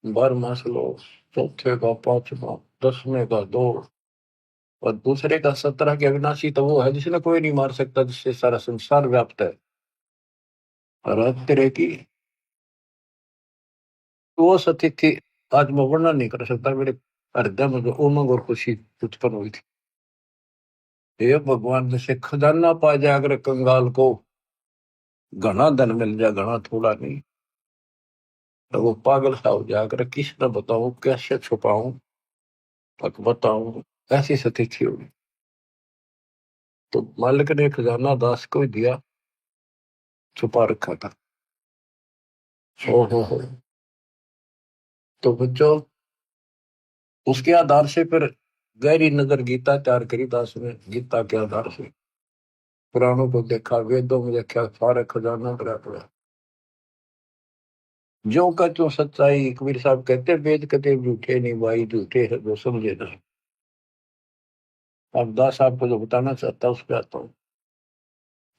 12वां श्लोक, चौथे का 5वां, 10वें का 2, और दूसरे का 17 के अविनाशी तो वो है जिसने कोई नहीं मार सकता, जिससे सारा संसार व्याप्त है। और तेरे की वो सतिथि आज मैं वर्णन नहीं कर सकता, मेरे हृदय में जो उमंग और खुशी उत्पन्न हुई थी। हे भगवान, जैसे खजाना पा जाए अगर कंगाल को, घना धन मिल जाए, घना थोड़ा नहीं, तो वो पागल सा हो जाए अगर किस न बताऊं, कैसे छुपाऊं, तक बताऊं, ऐसी स्थिति होगी। तो मालिक ने खजाना दास को ही दिया, छुपा रखा था। हो। तो बच्चों, उसके आधार से फिर गहरी नजर गीता तैयार करी दास ने। गीता के आधार से पुराणों को देखा, वेदों में देखा, सारे खजाना भरा पड़ा। ज्यों का त्यों सच्चाई, कबीर साहब कहते हैं, वेद कते झूठे नहीं भाई, झूठे है जो समझे ना। अब दास आपको जो बताना चाहता हूं उस पर आता हूँ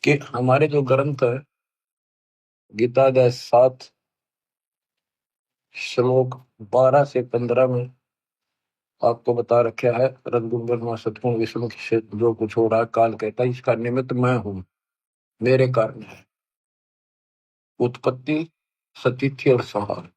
कि हमारे जो ग्रंथ है, गीता अध्याय 7 श्लोक 12 से 15 में आपको बता रखा है, रघुकुल ब्रह्मा सतगुण विष्णु से जो कुछ हो रहा है, काल कहता है इसका निमित्त मैं हूं, मेरे कारण है उत्पत्ति, सतिथि और संहार।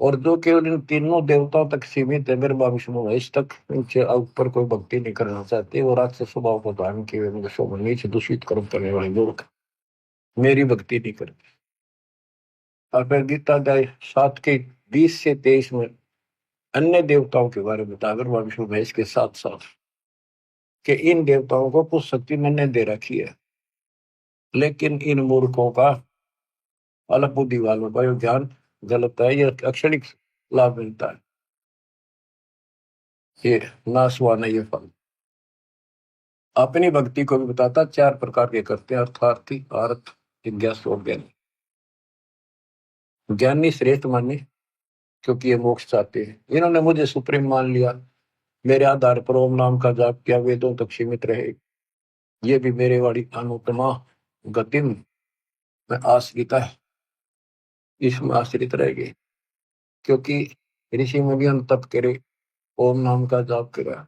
और जो केवल इन तीनों देवताओं तक सीमित है, ब्रह्मा विष्णु महेश तक, इनसे ऊपर कोई भक्ति नहीं करना चाहते, वो राक्षस स्वभाव को धारण किए नीच दूषित कर्म करने वाले लोग मेरी भक्ति नहीं करते। और फिर गीता अध्याय 7 के 20 से 23 में अन्य देवताओं के बारे में बता, ब्रह्मा विष्णु महेश के साथ साथ, कि इन देवताओं को कुछ शक्ति मैंने दे रखी है, लेकिन इन मूर्खों का, अल्प बुद्धि वालों का ये ज्ञान गलत है, ये अक्षणिक लाभ मिलता है, ये नाशवान है ये फल। अपनी भक्ति को भी बताता, 4 प्रकार के करते हैं, अर्थार्थी, आर्थ, जिज्ञासु और ज्ञानी। ज्ञानी श्रेष्ठ माने क्योंकि ये मोक्ष चाहते हैं, इन्होंने मुझे सुप्रीम मान लिया, मेरे आधार पर ओम नाम का जाप किया, वेदों तक सीमित रहे, ये भी मेरे वाली अनुपमा गतिम में आश्रिता है, इसमें आश्रित रहेगी। क्योंकि ऋषि मुनियों ने तप करे, ओम नाम का जाप करा,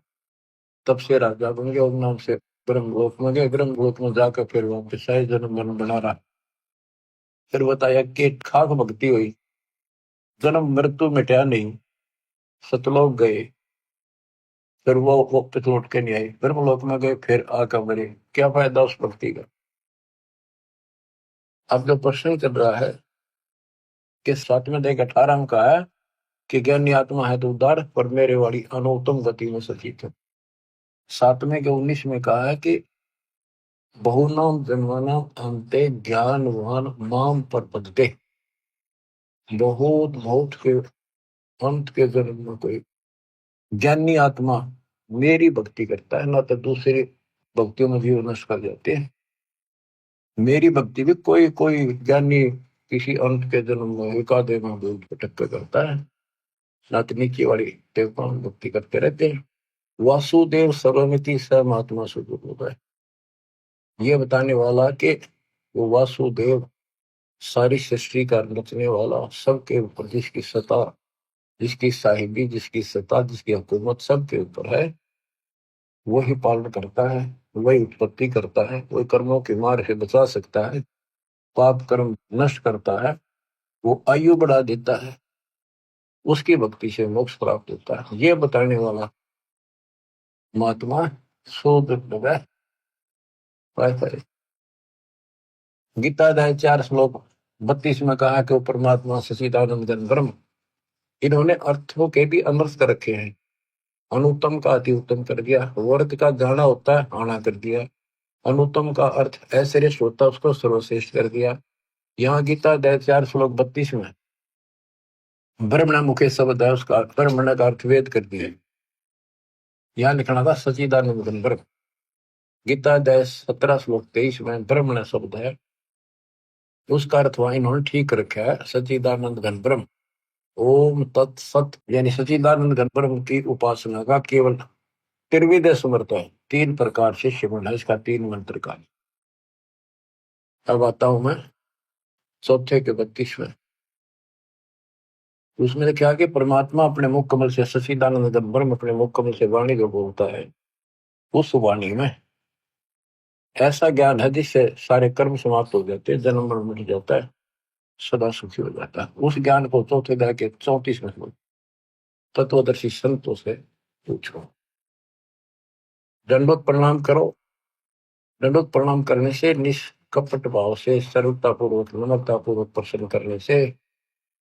तब से राजा बन गए, ओम नाम से ब्रह्मलोक में गए, ब्रह्मलोक में जाकर फिर वापस आए, जन्म मरण बना रहा। फिर बताया कि खाक भक्ति हुई, जन्म मृत्यु मिटा नहीं, सतलोक गए, फिर वो वापस लौट के नहीं आए, ब्रह्मलोक में गए, फिर आकर मरे, क्या फायदा उस भक्ति का। अब जो प्रश्न चल रहा है कि 7वें अध्याय 18 में कहा है कि ज्ञानी आत्मा है तो उदार, पर मेरे वाली अनुत्तम गति में सचित है। 7वें के 19 में कहा है कि बहुनाम जन्मानाम अंते ज्ञानवान माम प्रपद्यते, बहुत बहुत के अंत के जन्म में कोई ज्ञानी आत्मा मेरी भक्ति करता है, ना तो दूसरी भक्तियों में जीवन नष्ट कर जाते हैं। मेरी भक्ति भी कोई कोई ज्ञानी किसी अंत के जन्म में एकादे में भटक कर करता है, ना तो नीचे वाली देवताओं में भक्ति करते रहते हैं। वासुदेव सर्वमिति स महात्मा स्वरूप होता है, ये बताने वाला कि वो वासुदेव सारी सृष्टि का रचने वाला, सबके ऊपर जिसकी सत्ता, जिसकी साहिबी, जिसकी सत्ता, जिसकी हुकूमत सबके ऊपर है, वही पालन करता है, वही उत्पत्ति करता है, वही कर्मों की मार से बचा सकता है, पाप कर्म नष्ट करता है, वो आयु बढ़ा देता है, उसकी भक्ति से मोक्ष प्राप्त होता है, ये बताने वाला महात्मा शोध गीता अध्याय 4 श्लोक 32 में कहा कि वो परमात्मा सच्चिदानंद घन ब्रह्म, इन्होंने अर्थों के भी अनर्थ कर रखे हैं, अनुत्तम का अति उत्तम कर दिया, वर्ग का जाना होता है आना कर दिया, अनुत्तम का अर्थ अश्रेष्ठ होता है उसको सर्वश्रेष्ठ कर दिया। यहाँ गीता अध्याय 4 श्लोक 32 में ब्रह्मण मुखे शब्द है, उसका ब्रह्मण का अर्थ वेद कर दिया, यहाँ लिखना था सच्चिदानंद घन ब्रह्म। गीता अध्याय 17 श्लोक 23 में ब्रह्मण शब्द है, उसका अर्थ वहां इन्होंने ठीक रखा है, सच्चिदानंद घन ब्रह्म। ओम तत्सत यानी सच्चिदानंद घन ब्रह्म की उपासना का केवल त्रिविध समर्थ है, 3 प्रकार से शिवन है इसका, 3 मंत्र का। अब आता हूं मैं चौथे के 32 में, उसमें लिखा कि परमात्मा अपने मुख कमल से, सच्चिदानंद घन ब्रह्म अपने मुख कमल से वाणी जो बोलता है, उस वाणी में ऐसा ज्ञान है जिससे सारे कर्म समाप्त हो जाते हैं, जन्म मरण मिट जाता है, सदा सुखी हो जाता है। उस ज्ञान को चौथे अध्याय के 34 में तत्वदर्शी संतों से पूछो। दंडोत प्रणाम करो, दंडोत प्रणाम करने से, निष्कपट भाव से, सरलता पूर्वक, नम्रता पूर्वक प्रश्न करने से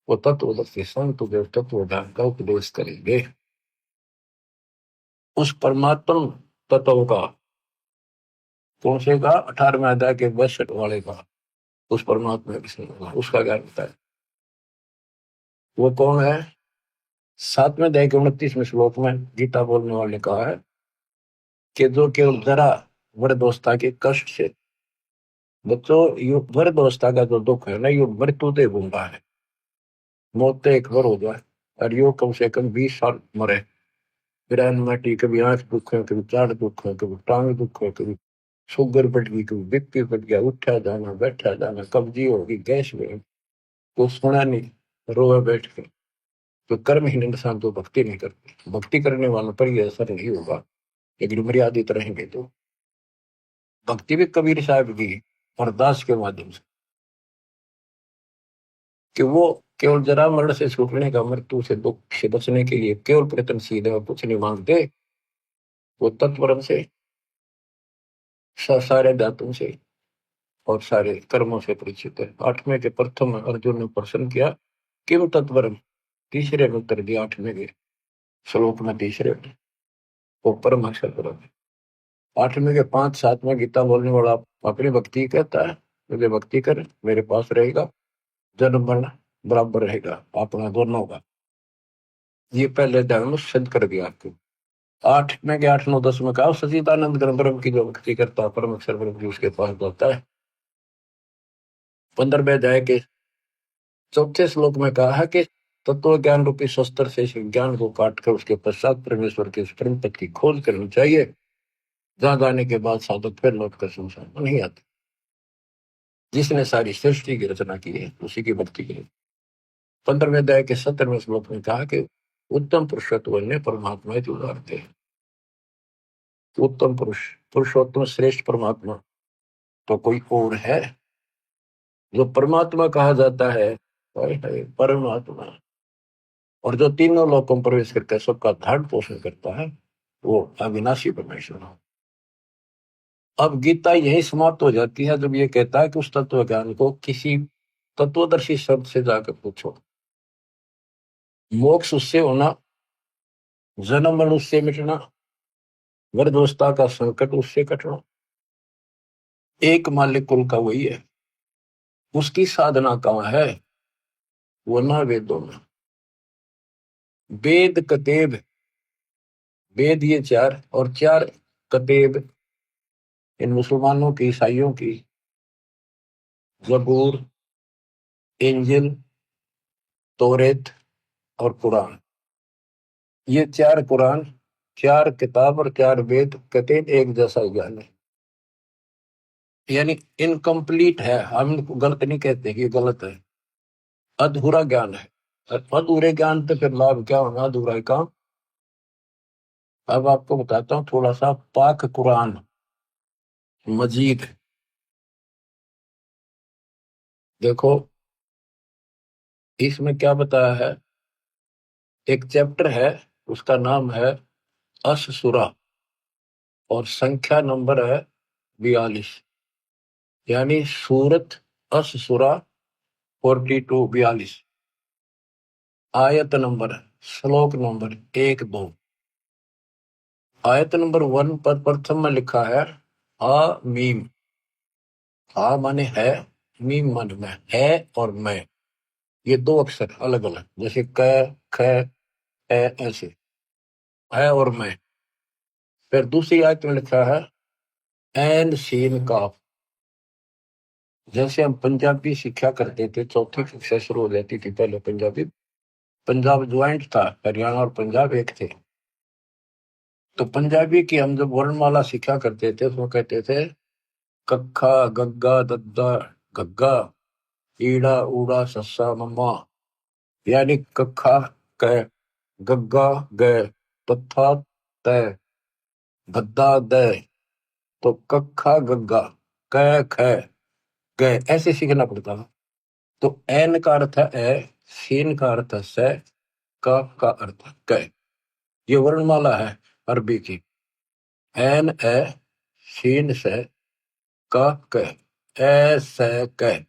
वो तत्वदर्शी संत जो तत्व ज्ञान का उपदेश करेंगे। उस परमात्मा तत्व का, कौन से का, 18वें अध्याय के 62 वाले का, उस परमात्मा उसका ज्ञान होता है। वो कौन है? 7वें अध्याय के 29वें श्लोक में गीता बोलने वाले ने कहा है कि जो केवल जरा वृद्धावस्था के कष्ट से, बच्चों वृद्धावस्था का जो दुख है ना, ये मृत्यु से भूंगा है, मौत तो एक बार हो जाए, और यो कम से कम 20 साल मरे। फिर एनमाटी, कभी आंख दुख है, कभी चार दुख है, कभी टांग दुख है, कभी शुगर बढ़ गई, कभी बीपी बढ़ गया, उठा जाना बैठा जाना, कब्जी होगी, गैस में को सुना नहीं, रोए बैठ के। तो कर्महीन इंसान तो भक्ति नहीं करते, भक्ति करने वालों पर यह असर नहीं होगा, लेकिन मर्यादित रहेंगे तो। भक्ति भी कबीर साहब की अरदास के माध्यम से, कि वो केवल जरा मरण से छूटने का, मृत्यु से दुख से बचने के लिए केवल प्रयत्नशील है और कुछ नहीं मांगते। वो तत्परम से, सारे दातों से और सारे कर्मों से परिचित है। आठवें के प्रथम अर्जुन ने प्रश्न किया, किम तत्परम, तीसरे में उत्तर दिया, आठवें के श्लोक में तीसरे में, वो परम अक्षर परम है। आठवें के 5-7 में गीता बोलने वाला अपनी भक्ति कहता है, मुझे भक्ति कर मेरे पास रहेगा, जन्म मरण बराबर रहेगा अपना दोनों का। ये पहले अध्याय में सिद्ध कर दिया आपको। 8 में के 8, 9, 10 में कहा, सचिदानंद ब्रह्म की जो भक्ति करता है परम अक्षर ब्रह्म जी उसके पास जाता है। 15वें अध्याय के चौथे श्लोक में कहा है कि तत्व ज्ञान रूपी शस्त्र से इस ज्ञान को काट कर उसके पश्चात परमेश्वर के परम पद की खोज करनी चाहिए, जहां जाने के बाद साधक फिर लौट कर संसार में नहीं आते। जिसने सारी सृष्टि की रचना की है उसी की भक्ति की। 15वें अध्याय के 17वें श्लोक में कहा कि उत्तम पुरुषत्व ने परमात्मा ही उदारते हैं। उत्तम पुरुष, पुरुषोत्तम श्रेष्ठ परमात्मा तो कोई और है जो परमात्मा कहा जाता है? परमात्मा। और जो तीनों लोकों में प्रवेश करके सबका धारण पोषण करता है, वो अविनाशी परमेश्वर है। अब गीता यही समाप्त हो जाती है जब ये कहता है कि उस तत्व ज्ञान को किसी तत्वदर्शी शब्द से जाकर पूछो। मोक्ष उससे होना, जन्म मरण उससे मिटना, गर्भावस्था का संकट उससे कटना, एक मालिक कुल का वही है। उसकी साधना कहाँ है? वो ना वेदों में। वेद कतेब, वेद ये 4 और 4 कतेब इन मुसलमानों की, ईसाइयों की, जबूर, इंजिल, तौरेत और कुरान। ये 4 कुरान, 4 किताब और 4 वेद कतेब एक जैसा ज्ञान है, यानी इनकम्प्लीट है। हम इनको गलत नहीं कहते कि ये गलत है, अधूरा ज्ञान है। अधूरे ज्ञान तो फिर लाभ क्या होगा, अधूरा ही काम। अब आपको बताता हूँ थोड़ा सा पाक कुरान मजीद। देखो इसमें क्या बताया है। एक चैप्टर है, उसका नाम है अश-सूरा और संख्या नंबर है 42, यानी सूरत अश-सूरा 42, आयत नंबर, श्लोक नंबर 1-2। आयत नंबर 1 पर प्रथम में लिखा है आ मीम। आ माने है, मीम माने मैं, है और मैं, ये 2 अक्षर अलग अलग, जैसे क, ख, ए, ऐसे है और मैं। फिर दूसरी आयत में लिखा है एन सीन काफ। जैसे हम पंजाबी सीखा करते थे, चौथी कक्षा शुरू हो जाती थी पहले पंजाबी, पंजाब ज्वाइंट था, हरियाणा और पंजाब एक थे। तो पंजाबी की हम जब वर्णमाला सीखा करते थे तो कहते थे कक्खा गग्गा दद्दा गग्गा, ईड़ा ऊड़ा सस्सा मम्मा, यानी कक्खा क, गग्गा ग, तथा तय, गद्दा द। तो कक्खा गग्गा, क ख ग, ऐसे सीखना पड़ता है। तो एन का अर्थ है ए, सीन का अर्थ है से, का अर्थ है क। ये वर्णमाला है अरबी की। एन ए, सीन से, का क, ए से क।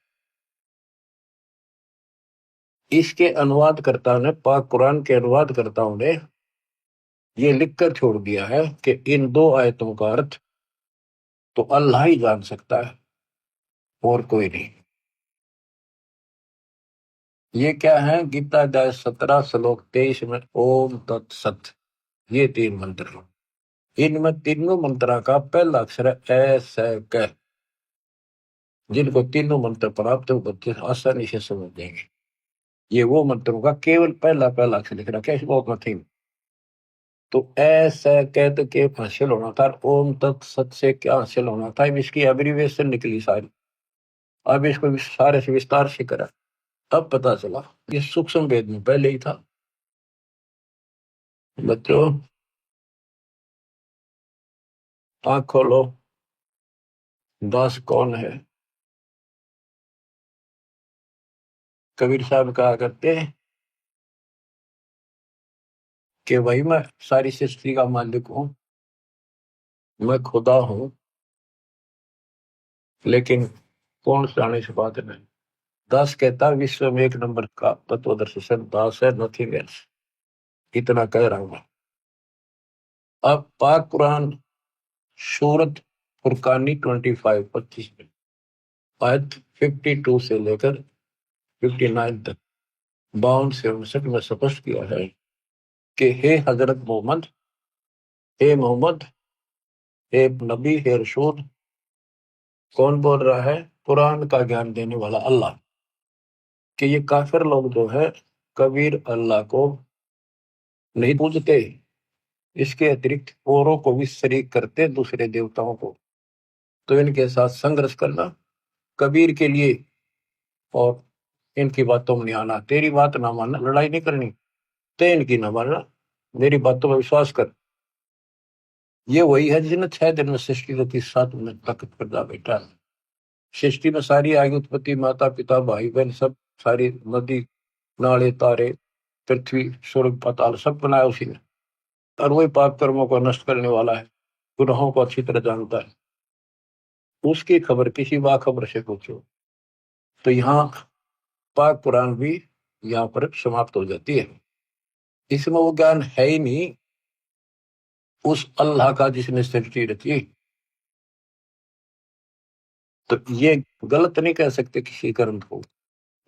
इसके अनुवादकर्ता ने, पाक कुरान के अनुवादकर्ताओं ने ये लिखकर छोड़ दिया है कि इन 2 आयतों का अर्थ तो अल्लाह ही जान सकता है और कोई नहीं। ये क्या है? गीता अध्याय 17 श्लोक 23 में ओम तत्सत, ये 3 मंत्र। इनमें तीनों मंत्रा का पहला अक्षर है ए से क। जिनको तीनों मंत्र प्राप्त है वो बच्चे आसानी से समझ जाएंगे। ये वो मंत्रों का केवल पहला पहला अक्षर लिख रखा है, इस बहुत नथिंग। तो ऐसा कहते के हासिल होना था, ओम तत्सत से क्या हासिल होना था, अब इसकी एब्रीविएशन निकली सारी। अब इसको सारे से विस्तार से करा, तब पता चला ये सूक्ष्म वेद में पहले ही था। बच्चों आंख खोलो, दास कौन है? कबीर साहब कहा करते हैं कि वही मैं सारी सृष्टि का मालिक हूं, मैं खुदा हूं, लेकिन कौन जाने से बात नहीं। दास कहता विश्व में एक नंबर का तत्वदर्शी संत दास है, नथिंग एल्स। इतना कह रहा हूं मैं। अब पाक कुरान सूरत फुरकानी 25 में आयत 52 से लेकर 59 तक 52 से 59 में स्पष्ट किया है कि हे हजरत मोहम्मद, हे मोहम्मद, हे नबी, हे रसूल। कौन बोल रहा है? कुरान का ज्ञान देने वाला अल्लाह। कि ये काफिर लोग जो है कबीर अल्लाह को नहीं पूजते, इसके अतिरिक्त औरों को भी शरीक करते, दूसरे देवताओं को। तो इनके साथ संघर्ष करना कबीर के लिए, और इनकी बातों में नहीं आना। तेरी बात ना मानना, लड़ाई नहीं करनी, ते इनकी ना मानना, मेरी बातों में विश्वास कर। ये वही है जिसने 6 दिन में सृष्टि रची, 7 दिन तक पैदा बैठा। सृष्टि में सारी आयु उत्पत्ति, माता पिता भाई बहन सब, सारी नदी नाले तारे पृथ्वी स्वर्ग पाताल सब बनाया उसी ने। और वही पाप कर्मों को नष्ट करने वाला है, गुनाहों को अच्छी तरह जानता है। उसकी खबर किसी बाखबर से पूछो। तो यहाँ पाक कुरान भी यहाँ पर समाप्त हो जाती है। इसमें वो ज्ञान है ही नहीं उस अल्लाह का जिसने सृष्टि रची। तो ये गलत नहीं कह सकते किसी ग्रंथ को,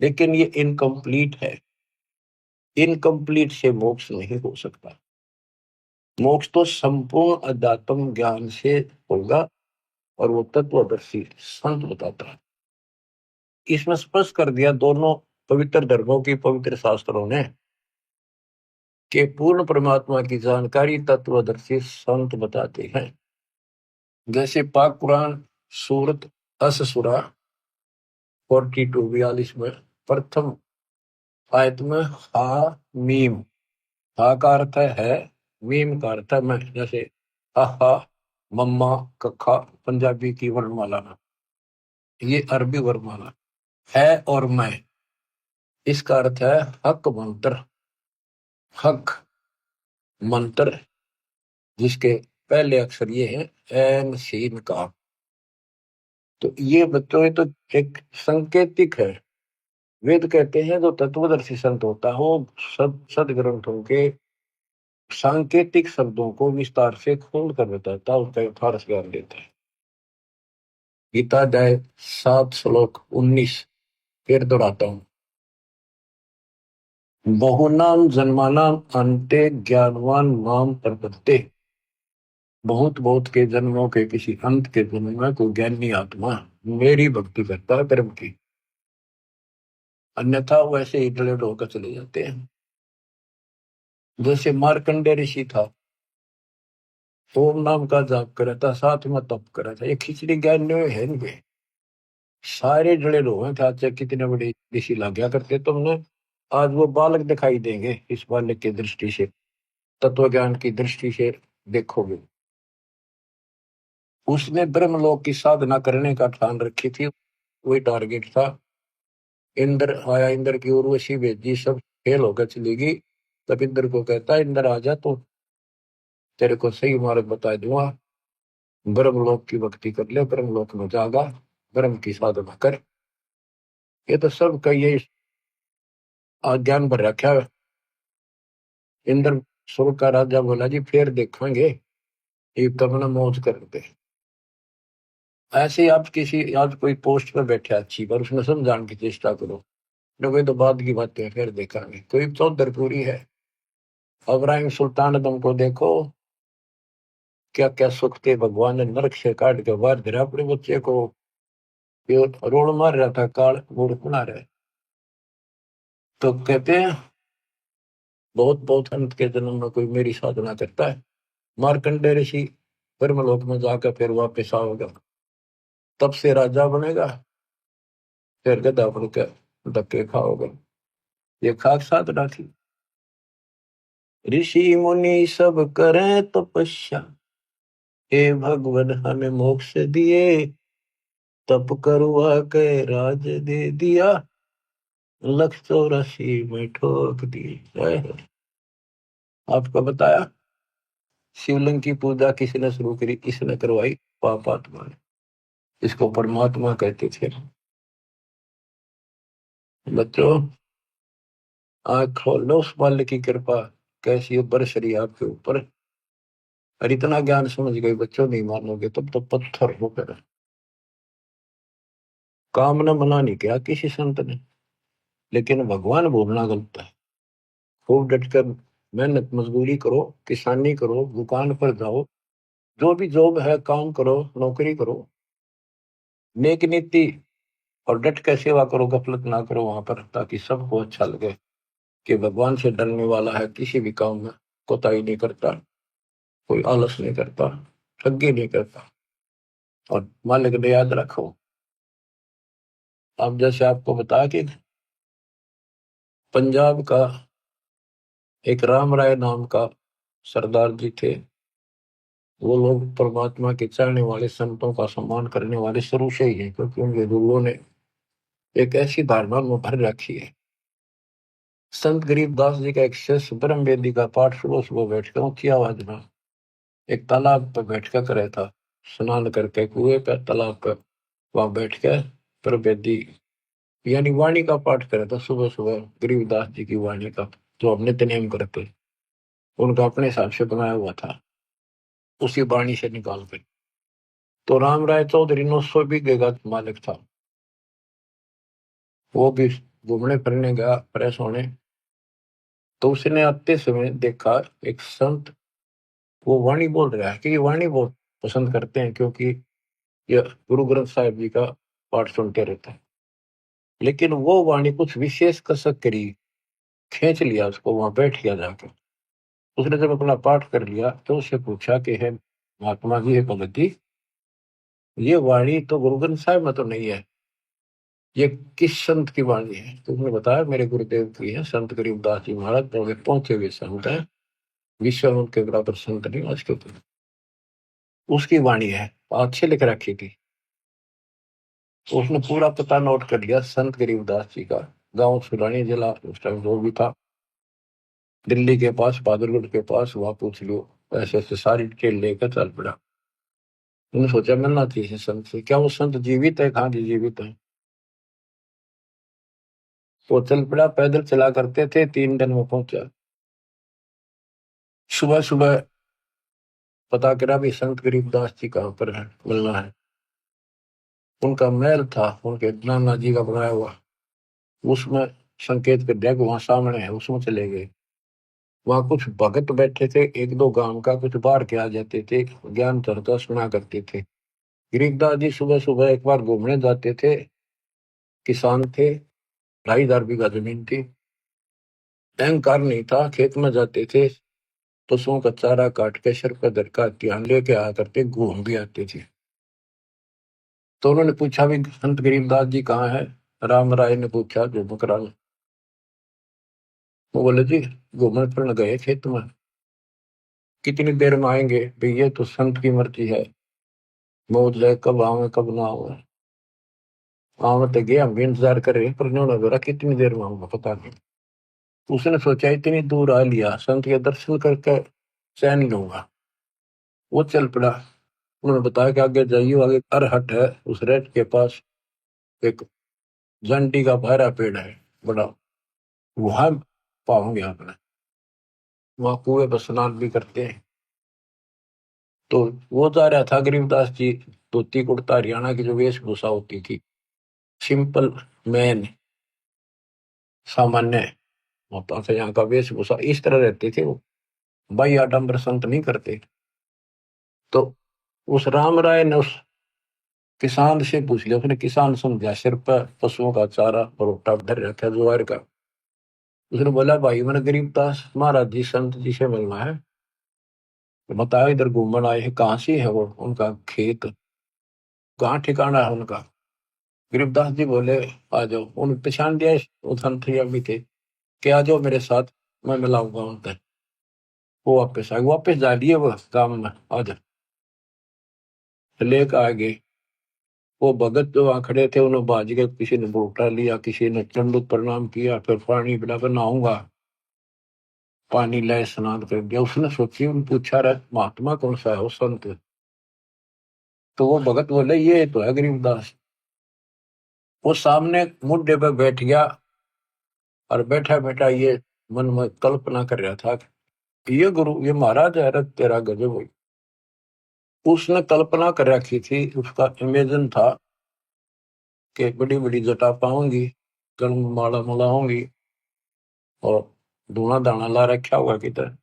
लेकिन ये इनकम्प्लीट है। इनकम्प्लीट से मोक्ष नहीं हो सकता। मोक्ष तो संपूर्ण अध्यात्म ज्ञान से होगा, और वो तत्वदर्शी संत बताता है। इसमें स्पष्ट कर दिया दोनों पवित्र धर्मों की पवित्र शास्त्रों ने कि पूर्ण परमात्मा की जानकारी तत्वदर्शी संत बताते हैं। जैसे पाक कुरान सूरत अस-सूरा 42 में प्रथम आयत में हा मीम, हा का अर्थ है, मीम का अर्थ है मैं। जैसे हा, मम्मा, कखा पंजाबी की वर्णमाला में, ये अरबी वर्णमाला है। और मैं, इसका अर्थ है हक मंत्र। हक मंत्र जिसके पहले अक्षर ये है एन सीन का। तो ये बच्चों, ये तो एक संकेतिक है। वेद कहते हैं जो तत्वदर्शी संत होता है वो सदग्रंथों के सांकेतिक शब्दों को विस्तार से खोल कर बताता है, उसका यथार्थ ज्ञान देता है। गीता अध्याय 7 श्लोक 19 फिर दोहराता हूँ। बहुनाम जन्मानाम अंते ज्ञानवान नाम प्रपत्ते। बहुत बहुत के जन्मों के किसी अंत के जन्म में कोई ज्ञानी आत्मा मेरी भक्ति करता है कर्म की, अन्यथा वैसे ही डलेड होकर चले जाते हैं। जैसे मार्कंडे ऋषि था, ओम नाम का जाप करा था, साथ में तप करा था। ये खिचड़ी ज्ञान है नहीं, सारे जड़े लोग हैं। चाहे कितने बड़े ऋषि लग गया करते तुमने, आज वो बालक दिखाई देंगे। इस बालक की दृष्टि से, तत्व ज्ञान की दृष्टि से देखोगे। उसने ब्रह्मलोक की साधना करने का ठान रखी थी, वही टारगेट था। इंद्र आया, इंद्र की उर्वशी भेजी, सब फेल होकर चलेगी। तब इंद्र को कहता है, इंद्र आ जा, तो तेरे को सही मार्ग बता दूंगा। ब्रह्मलोक की भक्ति कर ले, ब्रह्मलोक में जागा, ब्रह्म की साधना कर। ये तो सब का ये ज्ञान भर रखा है। इंद्र स्वर्ग का राजा बोला जी फिर देखेंगे, ये तब ना मौज करते। ऐसे ही आप किसी आज कोई पोस्ट पर बैठे अच्छी पर उसमें समझाने की चेष्टा करो, कोई तो बाद की बातें फिर देखेंगे। कोई चौधरपुरी है, अब्राहिम सुल्तान तुमको देखो, क्या क्या सुख थे, भगवान ने नरक से काट के बाहर गिरा अपने बच्चे को। ये रोड मार रहा था, काल मूर्ख बना रहे। तो कहते हैं बहुत बहुत अंत के जन्म में कोई मेरी साधना करता है, मार्कंडेय ऋषि ब्रह्मलोक में जाकर फिर वापस आओगे, तब से राजा बनेगा, फिर गधा बन के धक्के खाओगे। ये खाक साधना थी। ऋषि मुनि सब करें तपस्या, हे भगवान हमें मोक्ष दिए, तप करवा के राज दे दिया, 184 में ठोक दी। आपको बताया शिवलिंग की पूजा किसने शुरू करी, किसने करवाई? पापात्मा ने। इसको परमात्मा कहते थे। बच्चों आँख खोल लो, उस मालिक की कृपा कैसी बरस रही आपके ऊपर। और इतना ज्ञान समझ गए बच्चों, नहीं मानोगे तब तो पत्थर हो कर। काम ने मना नहीं किया किसी संत ने, लेकिन भगवान बोलना गलत है। खूब डटकर मेहनत मजदूरी करो, किसानी करो, दुकान पर जाओ, जो भी जॉब है काम करो, नौकरी करो, नेक नीति और डट कर सेवा करो, गफलत ना करो वहां पर, ताकि सबको अच्छा लगे कि भगवान से डरने वाला है, किसी भी काम में कोताही नहीं करता, कोई आलस नहीं करता, ठगी नहीं करता। और मालिक ने याद रखो, अब जैसे आपको बताया कि पंजाब का एक राम राय नाम का सरदार जी थे। वो लोग परमात्मा के चाहने वाले, संतों का सम्मान करने वाले शुरू से ही हैं, क्योंकि उनके गुरुओं ने एक ऐसी धारणा में भर रखी है। संत गरीबदास जी का एक शिष्य ब्रह्म वेदी का पाठ सुबह सुबह बैठकर ऊंची आवाज में एक तालाब पर बैठकर करे था, स्नान करके कुएं पर, तालाब पर वहां बैठ कर ब्रह्म वेदी यानी वाणी का पाठ करे था सुबह सुबह, गरीबदास जी की वाणी का, जो हम नित्य नेम करते, उनका अपने हिसाब से बनाया हुआ था, उसी वाणी से निकाल कर। तो राम राय चौधरी 900 बीघे का मालिक था। वो भी घूमने फिरने गया फ्रेश होने, तो उसने आते समय देखा एक संत वो वाणी बोल रहा है, कि ये वाणी बहुत पसंद करते हैं, क्योंकि ये गुरु ग्रंथ साहिब जी का पाठ सुनते रहते हैं। लेकिन वो वाणी कुछ विशेष कसक करी, खींच लिया उसको, वहां बैठ गया जाकर। उसने जब अपना पाठ कर लिया तो उससे पूछा कि है महात्मा जी, है भगत जी, ये वाणी तो गुरु ग्रंथ साहिब में तो नहीं है, ये किस संत की वाणी है? तो उसने बताया मेरे गुरुदेव की है, संत गरीबदास जी महाराज, बड़े पहुंचे हुए संत है, विश्व में उनके बराबर संत नहीं आज के ऊपर। उसकी वाणी है, अच्छे लिख रखी थी। तो उसने पूरा पता नोट कर लिया संत गरीबदास जी का, गांव सुलानी जिला उस टाइम जो भी था, दिल्ली के पास, बहादुरगढ़ के पास, वहां पूछ लो। ऐसे ऐसे सारी डिटेल लेकर चल पड़ा। उन्होंने सोचा मिलना चाहिए संत से। क्या वो संत जीवित है? कहाँ जी जीवित है। वो चल पड़ा, पैदल चला करते थे, 3 दिन में पहुंचा। सुबह सुबह पता करा भी संत गरीबदास जी कहाँ पर है, मिलना है। उनका महल था, उनके नाना जी का बनाया हुआ, उसमें संकेत कर दिया कि वहां सामने है, उसमें चले गए। वहां कुछ भगत बैठे थे, 1-2 गांव का, कुछ बाहर के आ जाते थे, ज्ञान चर्चा सुना करते थे। गरीबदास जी सुबह सुबह एक बार घूमने जाते थे, किसान थे, 2,500 बीघा जमीन थी, अहंकार नहीं था, खेत में जाते थे, पशुओं का चारा काट के सर पर धरका ध्यान लेके आया करते, घूम भी आते थे। तो उन्होंने पूछा भी संत गरीबदास जी कहाँ है? राम राय ने पूछा, जो बकराल। वो बोले जी घूमने फिरने गए खेत में। कितनी देर में आएंगे? भाई ये तो संत की मर्जी है, मौज है, कब आवे कब ना आवे। आवे तो गए, हम भी इंतजार कर रहे हैं, पर उन्होंने बोला कितनी देर में आऊंगा पता नहीं। उसने सोचा इतनी दूर आ लिया, संत के दर्शन करके चैन लूंगा। वो चल पड़ा। उन्होंने बताया कि आगे जाइए, आगे अरहट है, उस रेट के पास एक जंडी का बहरा पेड़ है बड़ा, वहां पाओगे आपने। वहां कुएं पर स्नान भी करते हैं। तो वो जा रहा था गरीबदास जी, धोती कुर्ता हरियाणा की जो वेशभूषा होती थी, सिंपल मैन, सामान्य होता था यहाँ का वेशभूषा, इस तरह रहते थे वो, भाई आडम्बर संत नहीं करते। तो उस राम राय ने उस किसान से पूछ लिया, उसने किसान समझा, सिर पर पशुओं का चारा और रोटा धर रखा ज्वार का। उसने बोला भाई मैंने गरीबदास महाराज जी संत जी से मिलना है, तो बताया इधर घूमन आए हैं, कहाँ से है वो उनका खेत, कहाँ ठिकाना है उनका। गरीबदास जी बोले आ जाओ, उन्हें पहचान दिया वो संत जी अभी थे कि आ जाओ मेरे साथ, मैं मिलाऊंगा उनसे। वो वापस आए, वापस जा लिए वो गांव में, आ जा लेकर आ गए। वो भगत जो वहां खड़े थे उन्होंने बाज के, किसी ने बोटा लिया, किसी ने दंडवत प्रणाम किया, फिर पानी पिलाकर नहाऊंगा, पानी लाए स्नान कर दिया। उसने सोची, उन पूछा रहा महात्मा कौन सा है वो संत, तो वो भगत बोले ये तो है गरीबदास। वो सामने मुड्डे पे बैठ गया और बैठा बैठा ये मन में कल्पना कर रहा था, ये गुरु ये महाराज है, रख तेरा गजब हुई। उसने कल्पना कर रखी थी, उसका इमेजिन था कि बड़ी बड़ी जटा पाऊंगी, गल में माला मला होंगी और धूना दाना ला रखा होगा किधर,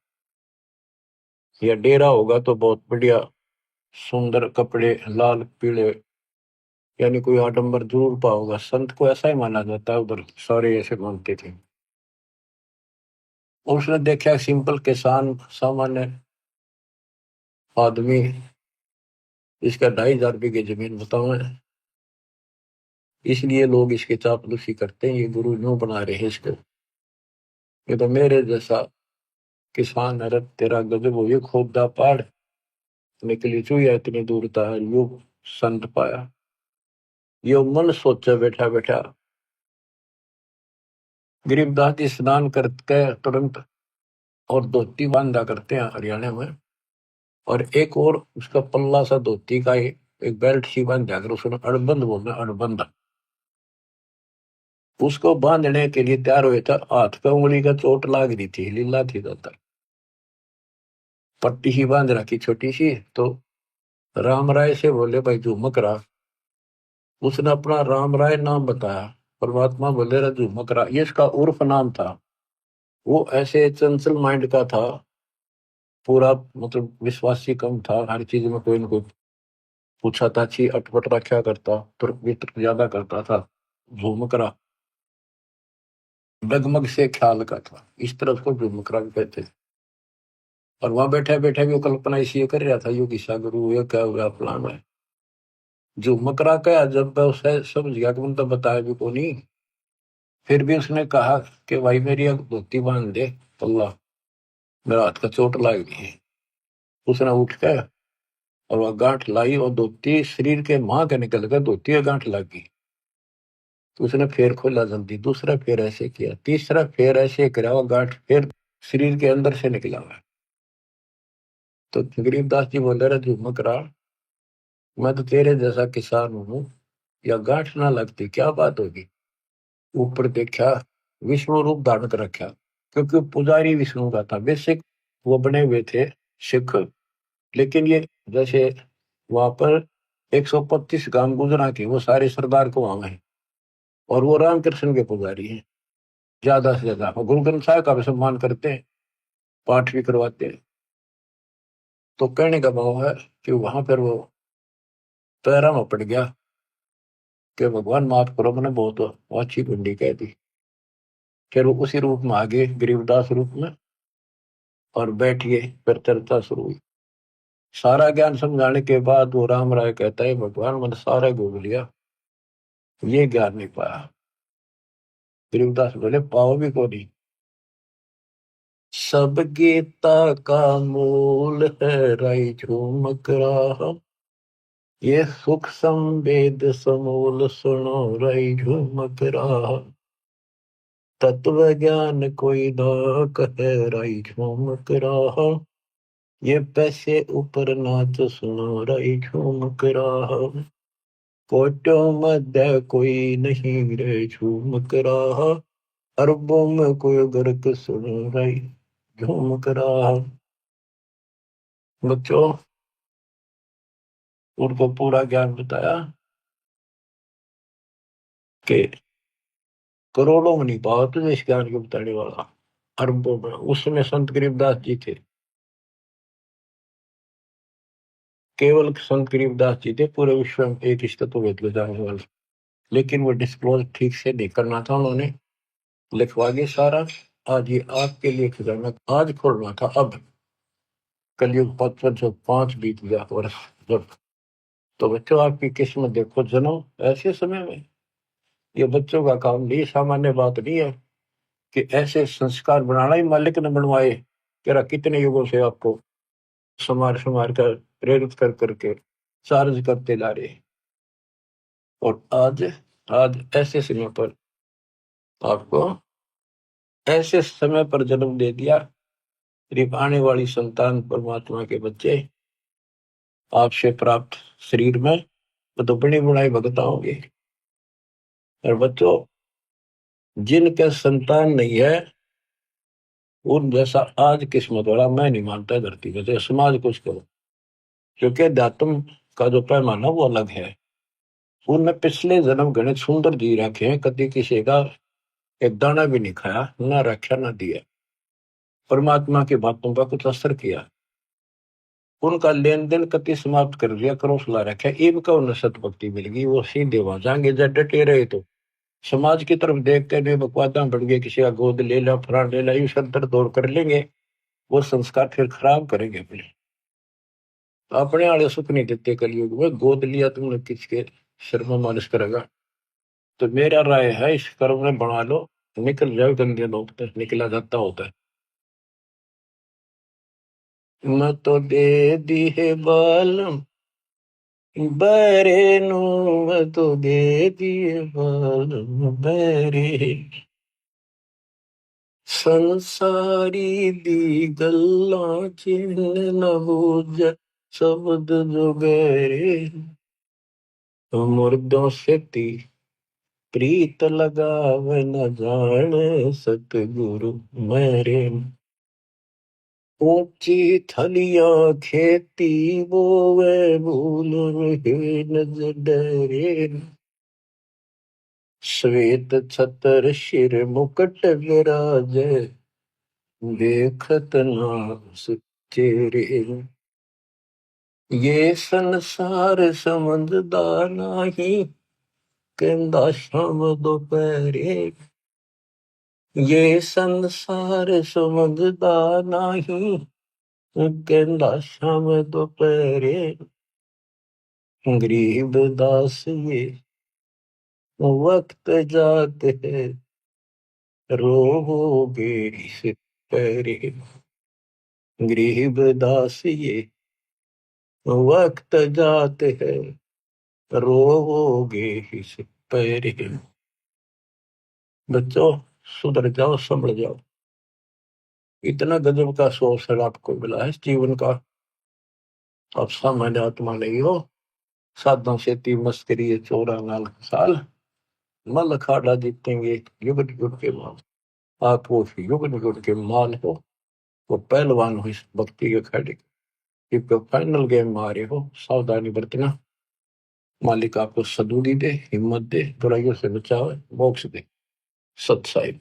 या डेरा होगा तो बहुत बढ़िया सुंदर कपड़े लाल पीले, यानी कोई आडंबर जरूर पाओगा। संत को ऐसा ही माना जाता है, उधर सारे ऐसे मानते थे। उसने देखा सिंपल किसान सामान्य आदमी, इसका 2,500 बीघे जमीन बताओ है, इसलिए लोग इसके चापलूसी करते हैं, ये गुरु यूं बना रहे हैं इसको, ये तो मेरे जैसा किसान है, तेरा गजब हो, ये खोदा पहाड़ निकली चुया इतनी दूर था, यू संत पाया। ये मन सोचा बैठा बैठा। गरीबदास जी स्नान करके तुरंत और धोती बांधा करते हैं हरियाणा में, और एक और उसका पल्ला सा धोती का एक बेल्ट सी बांधा कर, उसने अड़बंद बोलना, अड़बंद। उसको बांधने के लिए तैयार हुए था, हाथ पे उंगली का चोट लाग रही थी, लीला थी ज्यादा, पट्टी ही बांध रखी छोटी सी। तो राम राय से बोले भाई झुमक रहा, उसने अपना राम राय नाम बताया। परमात्मा बोले रहा झुमक रहा, ये इसका उर्फ नाम था। वो ऐसे चंचल माइंड का था, पूरा मतलब विश्वासी कम था, हर चीज में कोई ना कोई पूछा था, छी अटपट रखा करता, तुर्क वितर्क ज्यादा करता था, झुमकरा डगमग से ख्याल का था, इस तरह उसको झुमकरा भी कहते थे। और वहां बैठे बैठे भी वो कल्पना इसी कर रहा था, यो किसा गुरु ये क्या हुआ प्लान है। झुमकरा का जब मैं उसे समझ गया कि तो बताया भी को नहीं, फिर भी उसने कहा कि भाई मेरी एक धोती बांध दे, अल्लाह मेरा हाथ का चोट लग गई है। उसने उठ के और वह गांठ लाई, और धोती शरीर के मां के निकल गए, धोती और गांठ लग गई। तो उसने फिर खोला जल्दी, दूसरा फिर ऐसे किया, तीसरा फिर ऐसे करा, वो गांठ फिर शरीर के अंदर से निकला हुआ। तो गरीबदास जी बोले रहे झुमक रहा, मैं तो तेरे जैसा किसान हूं, या गांठ ना लगती क्या बात होगी। ऊपर देखा, विष्णु रूप धारण कर रखा, क्योंकि पुजारी विष्णु का था बेसिक, वो बने हुए थे सिख। लेकिन ये जैसे वहां पर 125 गांव गुजरा के वो सारे सरदार को वहां है, और वो रामकृष्ण के पुजारी हैं ज्यादा से ज्यादा, और गुरु ग्रंथ साहिब का भी सम्मान करते हैं, पाठ भी करवाते हैं। तो कहने का भाव है कि वहां पर वो पैरा में पड़ गया कि भगवान माफ करो, मैंने बहुत अच्छी गुंडी कह दी। फिर वो उसी रूप में आ गए, गरीबदास रूप में, और बैठ गए, फिर चर्चा शुरू हुई। सारा ज्ञान समझाने के बाद वो राम राय कहता है भगवान मैंने सारा घूम लिया, ये ज्ञान नहीं पाया। गरीबदास बोले पाओ भी को नहीं। सब गीता का मूल है राई झूमक रहा, ये सुख संवेद समूल सुनो राई झूमक रहा, तत्व ज्ञान कोई ना कहे राई झूमक रहा, ये पैसे ऊपर नाच सुनो राई झूमक रहा, कोटों मध्य कोई नहीं रे झूमक रहा, अरबों में कोई गर्क सुनो राई झूमक रहा। बच्चों उनको पूरा ज्ञान बताया कि करोड़ों में नहीं पाओ तुझे इस ज्ञान को बताने वाला, अरबों में। उस समय संत गरीबदास जी थे, केवल संत गरीबदास जी थे पूरे विश्व में एक रिश्ते तो वेद ले जाने वाले। लेकिन वो डिस्क्लोज ठीक से नहीं करना था, उन्होंने लिखवा के सारा, आज ये आपके लिए खजाना आज खोलना था। अब कलयुग 5 बीत गया वर्ष जब। तो बच्चों आपकी किस्मत देखो, जन्म ऐसे समय में, ये बच्चों का काम नहीं, सामान्य बात नहीं है कि ऐसे संस्कार बनाना ही मालिक ने बनवाए। तेरा कितने युगों से आपको संवार संवार कर प्रेरित कर करके चार्ज करते ला रहे, और आज आज ऐसे समय पर आपको ऐसे समय पर जन्म दे दिया। करीब आने वाली संतान परमात्मा के बच्चे आपसे प्राप्त शरीर में तो बड़ी बुढ़ाई भगता होंगे। और बच्चों जिनके संतान नहीं है उन जैसा आज किस्मत वाला मैं नहीं मानता धरती में। तो समाज कुछ करो, क्योंकि अध्यात्म का जो पैमाना वो अलग है। उनने पिछले जन्म गणित सुंदर जी रखे हैं, कभी किसी का एक दाना भी नहीं खाया, ना रक्षा ना दिया, परमात्मा की बातों का कुछ असर किया, उनका लेन देन कति समाप्त कर दिया, करोसला रखा, इनका उन्हें सतभक्ति मिल गई, वो सीधे वहां जाएंगे। जब डटे रहे तो समाज की तरफ देखते हुए बकवादा बढ़ गए, किसी का गोद ले ला, फरान ले ला, यूं सर दौड़ कर लेंगे, वो संस्कार फिर खराब करेंगे अपने। अपने वाले सुख नहीं देते कलयुग में, गोद लिया तुमने किसके सिर में मालिश करेगा। तो मेरा राय है इस कर्म में बना लो, निकल जाओ गंदे लोग तक, निकला जाता होता है। मैं तो दे दी है बालम बरे नू, मैं तो दे दिए बालम बरे, संसारी दी गल्लां चिन्ह न बूझ शब्द जो गहरे, मुर्दों से ती प्रीत लगावे न जाने सतगुरु मेरे। ऊंची थलियां खेती बोवे भूल रहे नजर डरे, श्वेत छतर शिर मुकुट विराजे, देखत नास चेहरे। ये संसार समझदा नाही, कहंदा शाम दोपहरे, ये संसार समझदा नाही, कहंदा शाम दोपहरे, गरीब दास ये वक्त जाते है, रोगे इस पहरे, गरीब दास ये वक्त जाते है, रोगे इस पहरे। बच्चों सुधर जाओ, संभल जाओ। इतना गजब का अवसर आपको मिला है जीवन का, आप सामान्य आत्मा नहीं हो। साधना से मस्करी 14 साल मल अखाड़ा जीतेंगे युग युग के बाद। आप वो युग युग के मान हो, वो पहलवान हो इस भक्ति के अखाड़े के, फाइनल गेम में आ रहे हो। सावधानी बरतना, मालिक आपको सदबुद्धि दे, हिम्मत दे, बुराइयों से बचावे, मोक्ष दे। सत साहिब।